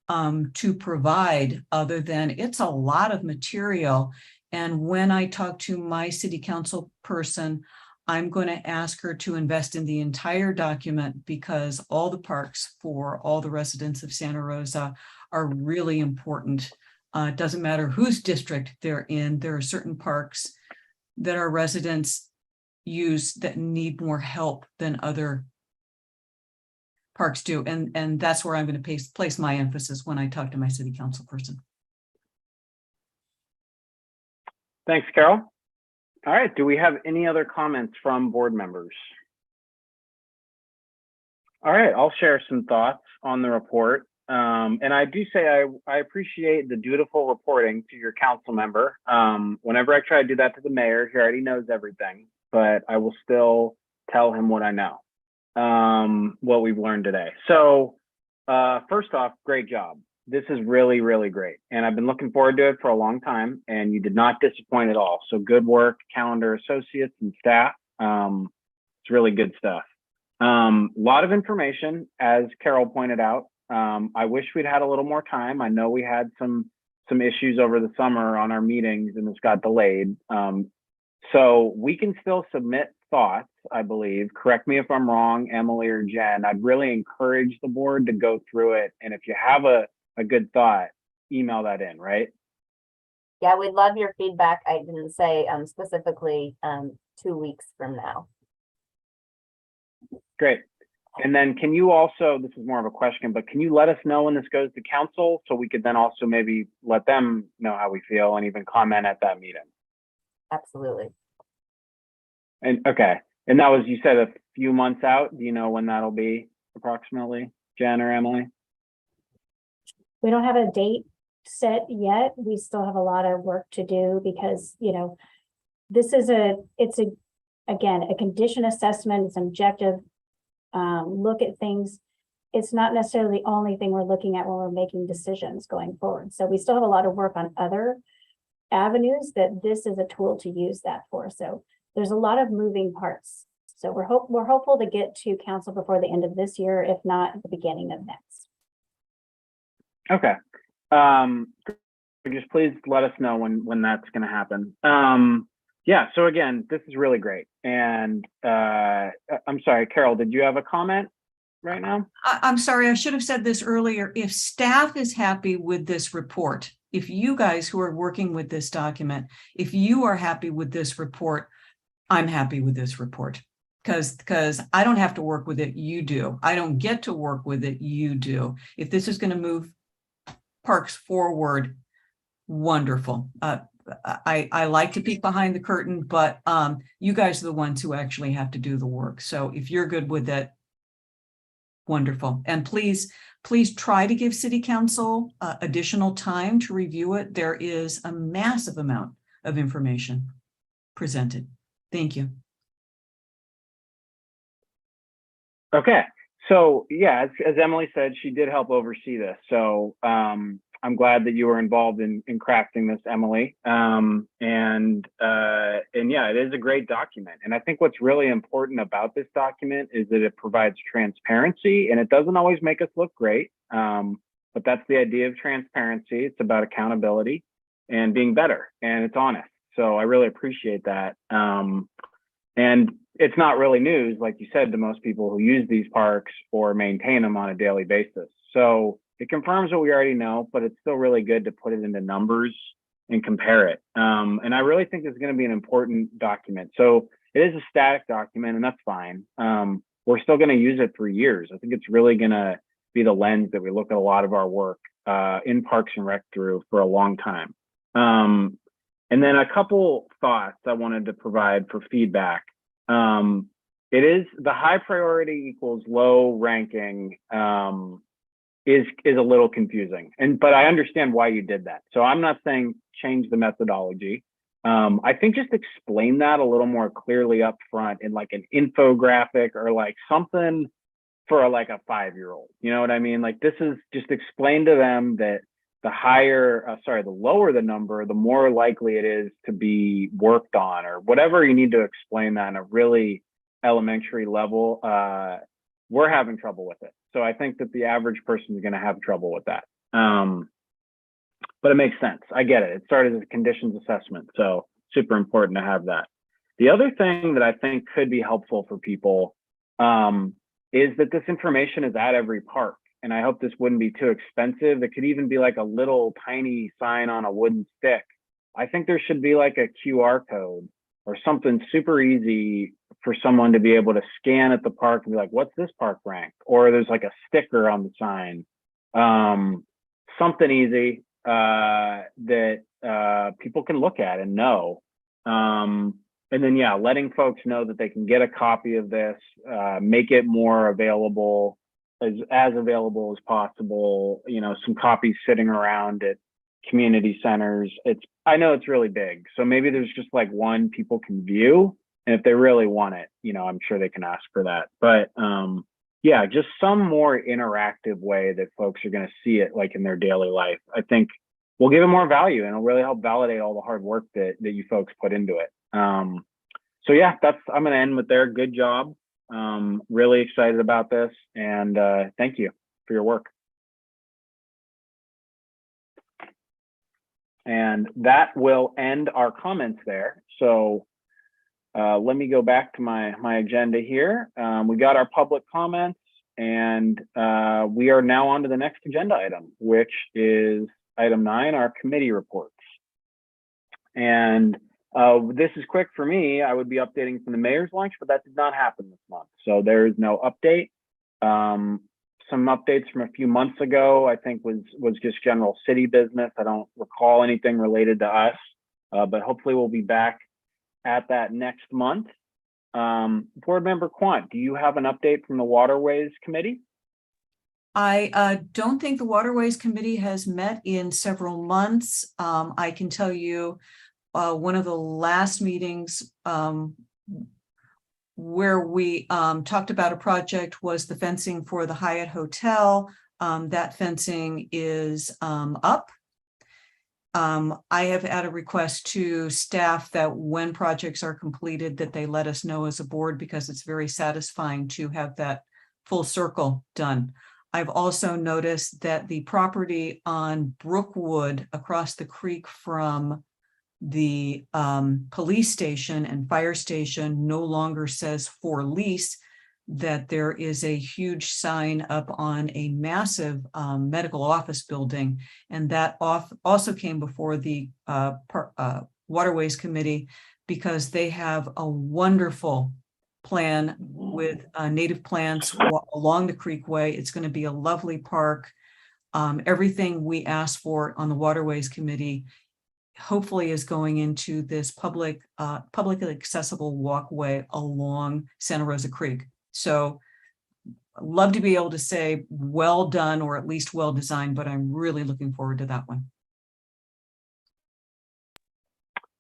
to provide other than it's a lot of material. And when I talk to my City Council person, I'm going to ask her to invest in the entire document because all the parks for all the residents of Santa Rosa are really important. It doesn't matter whose district they're in. There are certain parks that our residents use that need more help than other parks do. And that's where I'm going to place my emphasis when I talk to my City Council person. Thanks, Carol. All right, do we have any other comments from board members? All right, I'll share some thoughts on the report. And I do say I appreciate the dutiful reporting to your council member. Whenever I try to do that to the mayor, he already knows everything, but I will still tell him what I know, what we've learned today. So first off, great job. This is really, really great. And I've been looking forward to it for a long time and you did not disappoint at all. So good work, calendar associates and staff. It's really good stuff. A lot of information, as Carol pointed out. I wish we'd had a little more time. I know we had some issues over the summer on our meetings and this got delayed. So we can still submit thoughts, I believe. Correct me if I'm wrong, Emily or Jen. I'd really encourage the board to go through it. And if you have a good thought, email that in, right? Yeah, we'd love your feedback. I didn't say specifically 2 weeks from now. Great. And then can you also, this is more of a question, but can you let us know when this goes to council so we could then also maybe let them know how we feel and even comment at that meeting? Absolutely. And okay. And that was, you said, a few months out. Do you know when that'll be approximately, Jen or Emily? We don't have a date set yet. We still have a lot of work to do because, you know, this is again, a condition assessment. It's an objective look at things. It's not necessarily the only thing we're looking at when we're making decisions going forward. So we still have a lot of work on other avenues that this is a tool to use that for. So there's a lot of moving parts. So we're hopeful to get to council before the end of this year, if not at the beginning of next. Okay. Just please let us know when that's going to happen. Yeah. So again, this is really great. And I'm sorry, Carol, did you have a comment right now? I'm sorry, I should have said this earlier. If staff is happy with this report, if you guys who are working with this document, if you are happy with this report, I'm happy with this report. Because I don't have to work with it, you do. I don't get to work with it, you do. If this is going to move parks forward, wonderful. I like to peek behind the curtain, but you guys are the ones who actually have to do the work. So if you're good with it, wonderful. And please try to give City Council additional time to review it. There is a massive amount of information presented. Thank you. Okay. So yeah, as Emily said, she did help oversee this. So I'm glad that you were involved in crafting this, Emily. And yeah, it is a great document. And I think what's really important about this document is that it provides transparency, and it doesn't always make us look great. But that's the idea of transparency. It's about accountability and being better, and it's honest. So I really appreciate that. And it's not really news, like you said, to most people who use these parks or maintain them on a daily basis. So it confirms what we already know, but it's still really good to put it into numbers and compare it. And I really think it's going to be an important document. So it is a static document, and that's fine. We're still going to use it for years. I think it's really going to be the lens that we look at a lot of our work in Parks and Rec through for a long time. And then a couple thoughts I wanted to provide for feedback. It is the high priority equals low ranking is a little confusing, but I understand why you did that. So I'm not saying change the methodology. I think just explain that a little more clearly up front in like an infographic or like something for like a 5-year-old. You know what I mean? Like, this is just explain to them that the lower the number, the more likely it is to be worked on, or whatever you need to explain that on a really elementary level. We're having trouble with it. So I think that the average person is going to have trouble with that. But it makes sense. I get it. It started as a conditions assessment. So super important to have that. The other thing that I think could be helpful for people is that this information is at every park. And I hope this wouldn't be too expensive. It could even be like a little tiny sign on a wooden stick. I think there should be like a QR code or something super easy for someone to be able to scan at the park and be like, what's this park rank? Or there's like a sticker on the sign. Something easy that people can look at and know. And then, yeah, letting folks know that they can get a copy of this, make it more available, as available as possible. You know, some copies sitting around at community centers. I know it's really big, so maybe there's just like one people can view, and if they really want it, you know, I'm sure they can ask for that. But yeah, just some more interactive way that folks are going to see it like in their daily life, I think will give it more value, and it'll really help validate all the hard work that you folks put into it. So yeah, I'm going to end with there. Good job. Really excited about this, and thank you for your work. And that will end our comments there. So let me go back to my agenda here. We got our public comments, and we are now on to the next agenda item, which is item 9, our committee reports. And this is quick for me. I would be updating from the mayor's lunch, but that did not happen this month. So there is no update. Some updates from a few months ago, I think was just general city business. I don't recall anything related to us, but hopefully we'll be back at that next month. Board Member Quant, do you have an update from the Waterways Committee? I don't think the Waterways Committee has met in several months. I can tell you one of the last meetings where we talked about a project was the fencing for the Hyatt Hotel. That fencing is up. I have had a request to staff that when projects are completed, that they let us know as a board, because it's very satisfying to have that full circle done. I've also noticed that the property on Brookwood across the creek from the police station and fire station no longer says for lease, that there is a huge sign up on a massive medical office building. And that also came before the Waterways Committee, because they have a wonderful plan with native plants along the creekway. It's going to be a lovely park. Everything we asked for on the Waterways Committee hopefully is going into this publicly accessible walkway along Santa Rosa Creek. So I'd love to be able to say well done, or at least well designed, but I'm really looking forward to that one.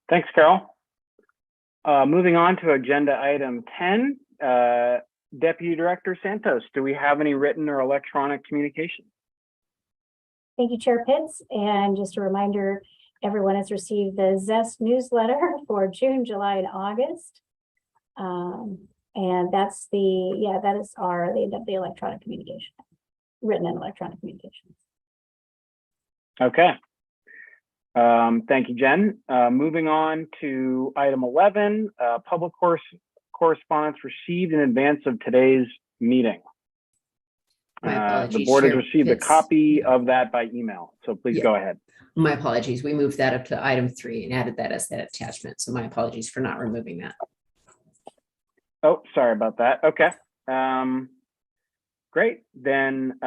Thanks, Carol. Moving on to agenda item 10, Deputy Director Santos, do we have any written or electronic communication? Thank you, Chair Pitts. And just a reminder, everyone has received the Zest newsletter for June, July, and August. And that's that is the electronic communication, written and electronic communications. Okay. Thank you, Jen. Moving on to item 11, public correspondence received in advance of today's meeting. My The apologies, board has Chair received a Pitts. copy of that by email, so please Yeah. go ahead. My apologies. We moved that up to item 3 and added that as that attachment. So my apologies for not removing that. Oh, sorry about that. Okay. Great. Then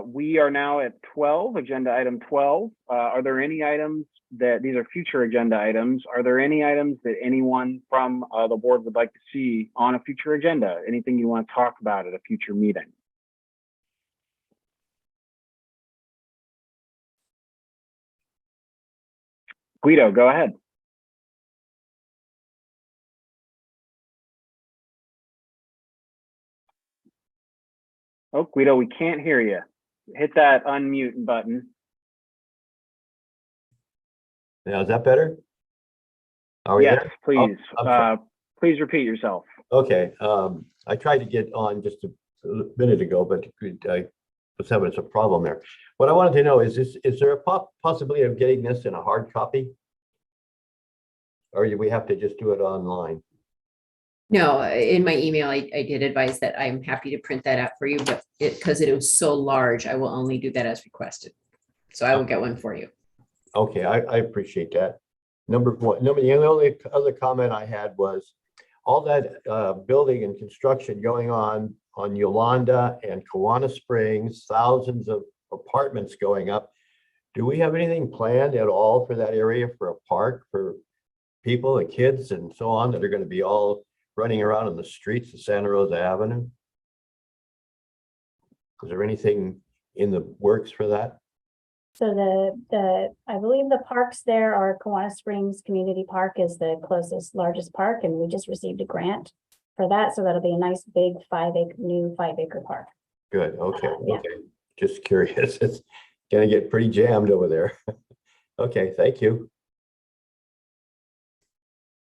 we are now at 12, agenda item 12. Are there any items that, these are future agenda items, are there any items that anyone from the board would like to see on a future agenda? Anything you want to talk about at a future meeting? Guido, go ahead. Oh, Guido, we can't hear you. Hit that unmute button. Now, is that better? Are we Yes, there? please. Oh, I'm sorry. Please repeat yourself. Okay, I tried to get on just a minute ago, but I was having some problem there. What I wanted to know is there a possibility of getting this in a hard copy? Or do we have to just do it online? No, in my email, I did advise that I'm happy to print that out for you, but because it was so large, I will only do that as requested. So I will get one for you. Okay, I appreciate that. The only other comment I had was all that building and construction going on Yolanda and Kiwanis Springs, thousands of apartments going up. Do we have anything planned at all for that area, for a park for people and kids and so on, that are going to be all running around in the streets of Santa Rosa Avenue? Is there anything in the works for that? So I believe the parks there are Kiwanis Springs Community Park is the largest park, and we just received a grant for that. So that'll be a nice big new 5-acre park. Good, okay, Yeah. okay. Just curious. It's gonna get pretty jammed over there. Okay, thank you.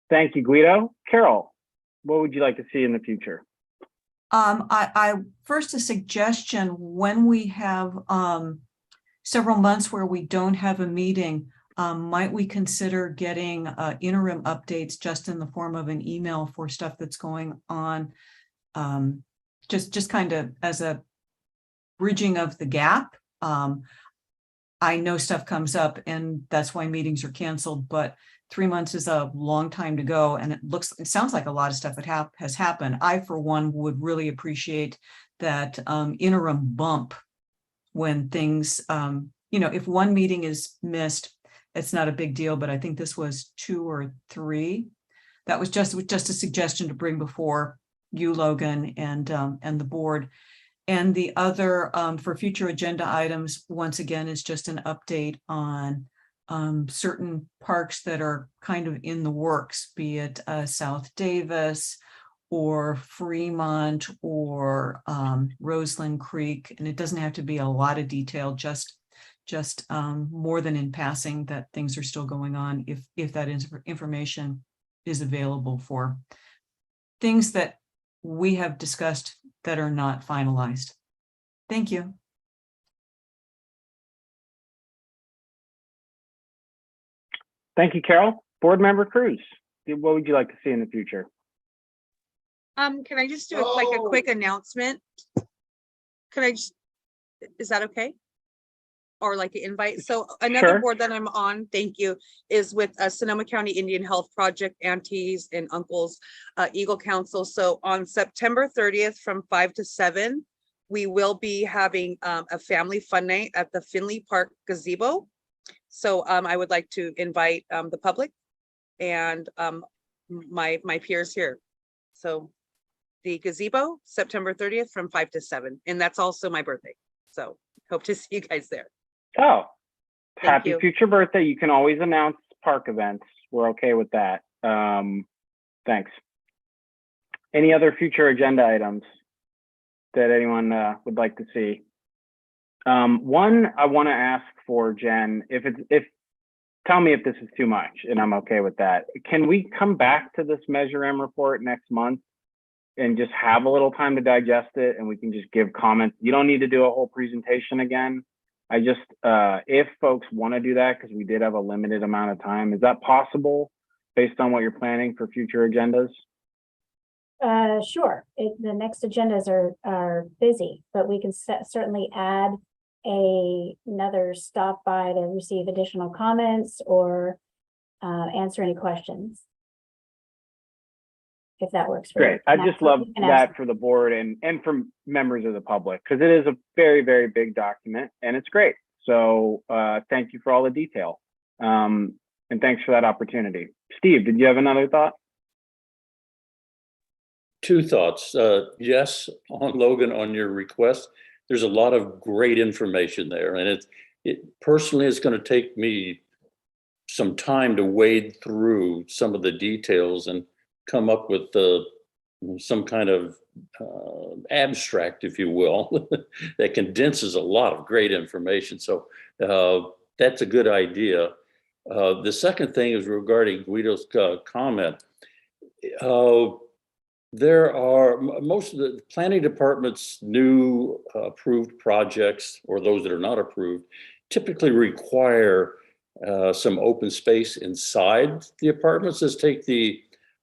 Thank you, Guido. Carol, what would you like to see in the future? I first, a suggestion, when we have several months where we don't have a meeting, might we consider getting interim updates just in the form of an email for stuff that's going on? Just kind of as a bridging of the gap. I know stuff comes up and that's why meetings are canceled, but 3 months is a long time to go. And it sounds like a lot of stuff has happened. I, for one, would really appreciate that interim bump when things, if one meeting is missed, it's not a big deal, but I think this was 2 or 3. that was just a suggestion to bring before you, Logan, and the board. And the other, for future agenda items, once again, is just an update on certain parks that are kind of in the works, be it South Davis or Fremont or Roseland Creek. And it doesn't have to be a lot of detail, just more than in passing that things are still going on if that information is available for things that we have discussed that are not finalized. Thank you. Thank you, Carol. Board Member Cruz, what would you like to see in the future? Can I just do like a quick announcement? Is that okay? Or like an invite? So another Sure. board that I'm on, thank you, is with Sonoma County Indian Health Project, Aunties and Uncles Eagle Council. So on September 30th from 5 to 7, we will be having a family fun night at the Finley Park gazebo. So I would like to invite the public and my peers here. So the gazebo, September 30th from 5 to 7. And that's also my birthday. So hope to see you guys there. Oh, Thank happy you. future birthday. You can always announce park events. We're okay with that. Thanks. Any other future agenda items that anyone would like to see? One I want to ask for, Jen, tell me if this is too much, and I'm okay with that. Can we come back to this Measure M report next month and just have a little time to digest it, and we can just give comments? You don't need to do a whole presentation again. I just, if folks want to do that, because we did have a limited amount of time, is that possible based on what you're planning for future agendas? Sure. The next agendas are busy, but we can certainly add another stop by to receive additional comments or answer any questions. If that works for you. Great. I just love that for the board and for members of the public, because it is a very, very big document and it's great. So thank you for all the detail. And thanks for that opportunity. Steve, did you have another thought? Two thoughts. Yes, on Logan, on your request, there's a lot of great information there. And it personally is going to take me some time to wade through some of the details and come up with some kind of abstract, if you will, that condenses a lot of great information. So that's a good idea. The second thing is regarding Guido's comment. There are most of the planning department's new approved projects, or those that are not approved, typically require some open space inside the apartments. Let's take the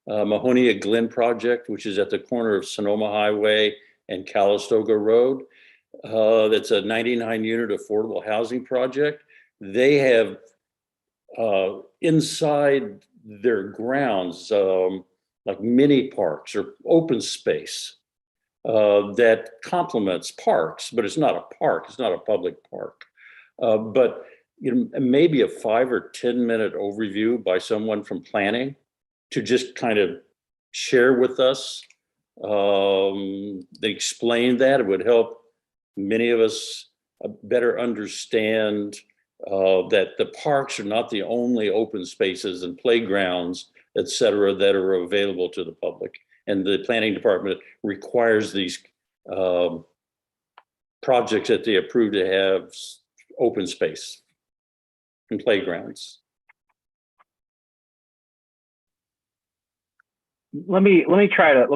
Mahonia Glen project, which is at the corner of Sonoma Highway and Calistoga Road. That's a 99-unit affordable housing project. They have inside their grounds like mini parks or open space that complements parks, but it's not a park. It's not a public park. But maybe a 5 or 10 minute overview by someone from planning to just kind of share with us. They explain that. It would help many of us better understand that the parks are not the only open spaces and playgrounds, et cetera, that are available to the public. And the planning department requires these projects that they approve to have open space and playgrounds. Let me try to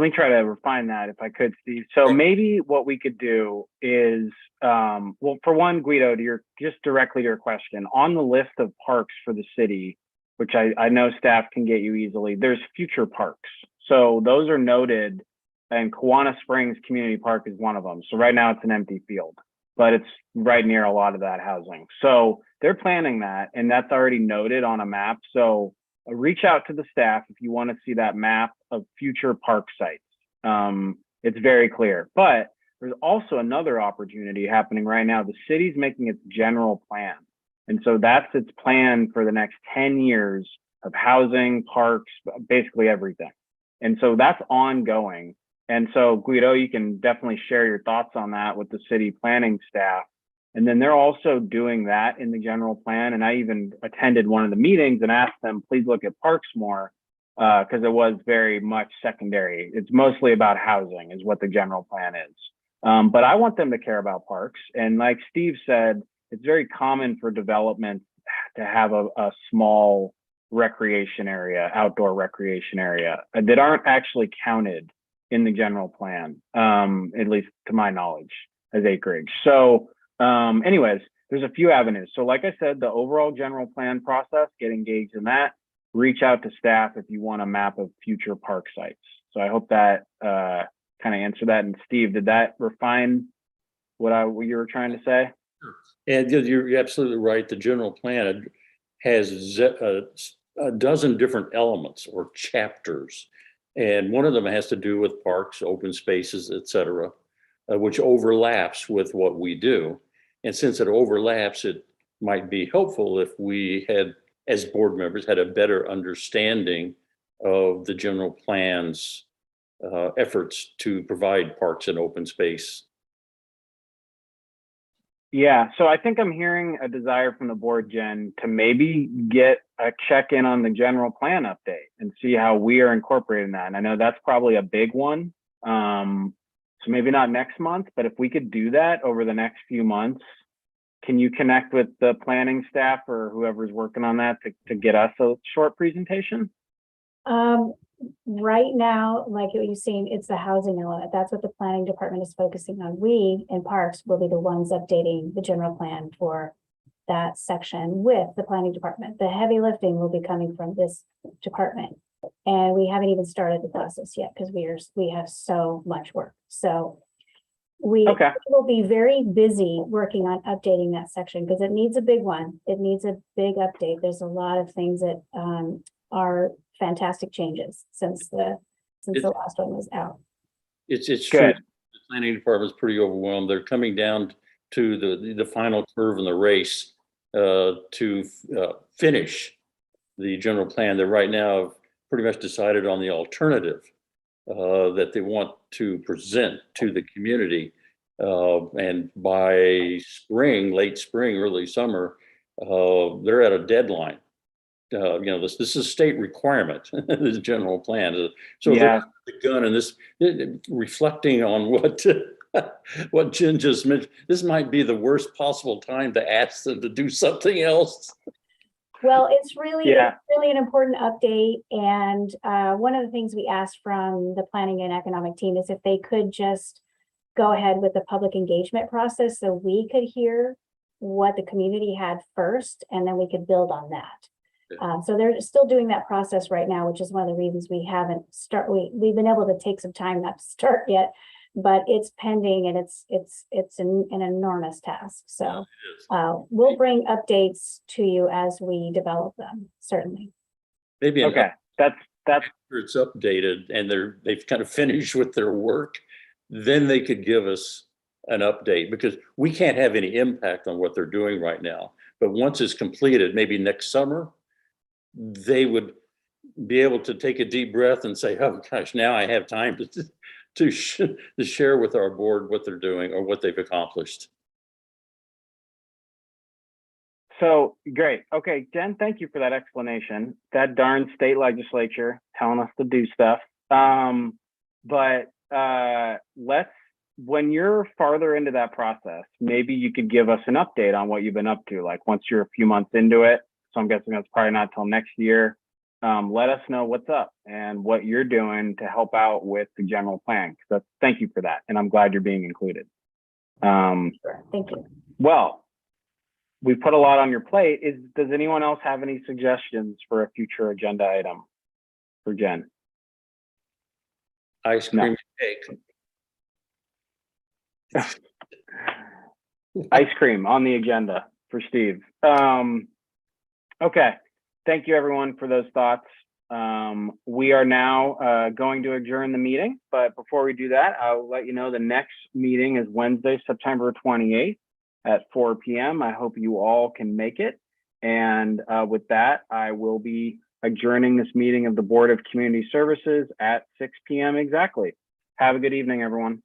refine that if I could, Steve. So maybe what we could do is, well, for one, Guido, just directly to your question, on the list of parks for the city, which I know staff can get you easily, there's future parks. So those are noted, and Kiwanis Springs Community Park is one of them. So right now it's an empty field, but it's right near a lot of that housing. So they're planning that, and that's already noted on a map. So reach out to the staff if you want to see that map of future park sites. It's very clear, but there's also another opportunity happening right now. The city's making its general plan. And so that's its plan for the next 10 years of housing, parks, basically everything. And so that's ongoing. And so Guido, you can definitely share your thoughts on that with the city planning staff. And then they're also doing that in the general plan. And I even attended one of the meetings and asked them, please look at parks more, because it was very much secondary. It's mostly about housing is what the general plan is. But I want them to care about parks. And like Steve said, it's very common for development to have a small recreation area, outdoor recreation area that aren't actually counted in the general plan, at least to my knowledge, as acreage. So anyways, there's a few avenues. So like I said, the overall general plan process, get engaged in that, reach out to staff if you want a map of future park sites. So I hope that kind of answered that. And Steve, did that refine what you were trying to say? And you're absolutely right. The general plan has a dozen different elements or chapters. And one of them has to do with parks, open spaces, et cetera, which overlaps with what we do. And since it overlaps, it might be helpful if we had, as board members, had a better understanding of the general plan's efforts to provide parks and open space. Yeah, so I think I'm hearing a desire from the board, Jen, to maybe get a check-in on the general plan update and see how we are incorporating that. And I know that's probably a big one. So maybe not next month, but if we could do that over the next few months, can you connect with the planning staff or whoever's working on that to get us a short presentation? Right now, like what you've seen, it's the housing element. That's what the planning department is focusing on. We in parks will be the ones updating the general plan for that section with the planning department. The heavy lifting will be coming from this department. And we haven't even started the process yet because we have so much work. So we will be very busy working on updating that section because it needs a big one. It needs a big update. There's a lot of things that are fantastic changes since the last one was out. It's true. The planning department is pretty overwhelmed. They're coming down to the final curve in the race to finish the general plan. They right now have pretty much decided on the alternative that they want to present to the community. And by spring, late spring, early summer, they're at a deadline. This is a state requirement, this general plan. So the gun and this reflecting on what Jen just mentioned, this might be the worst possible time to ask them to do something else. Well, it's really an important update. And one of the things we asked from the planning and economic team is if they could just go ahead with the public engagement process so we could hear what the community had first, and then we could build on that. So they're still doing that process right now, which is one of the reasons we haven't we've been able to take some time not to start yet, but it's pending and it's an enormous task. So we'll bring updates to you as we develop them, certainly. Maybe that's after it's updated and they've kind of finished with their work, then they could give us an update because we can't have any impact on what they're doing right now. But once it's completed, maybe next summer, they would be able to take a deep breath and say, oh gosh, now I have time to share with our board what they're doing or what they've accomplished. So great. Okay, Jen, thank you for that explanation. That darn state legislature telling us to do stuff. But when you're farther into that process, maybe you could give us an update on what you've been up to, like once you're a few months into it. So I'm guessing that's probably not till next year. Let us know what's up and what you're doing to help out with the general plan. Thank you for that. And I'm glad you're being included. Sure. Thank you. Well, we put a lot on your plate. Does anyone else have any suggestions for a future agenda item for Jen? Ice cream cake. Ice cream on the agenda for Steve. Okay. Thank you everyone for those thoughts. We are now going to adjourn the meeting, but before we do that, I'll let you know the next meeting is Wednesday, September 28th at 4 p.m. I hope you all can make it. And with that, I will be adjourning this meeting of the Board of Community Services at 6 p.m. exactly. Have a good evening, everyone.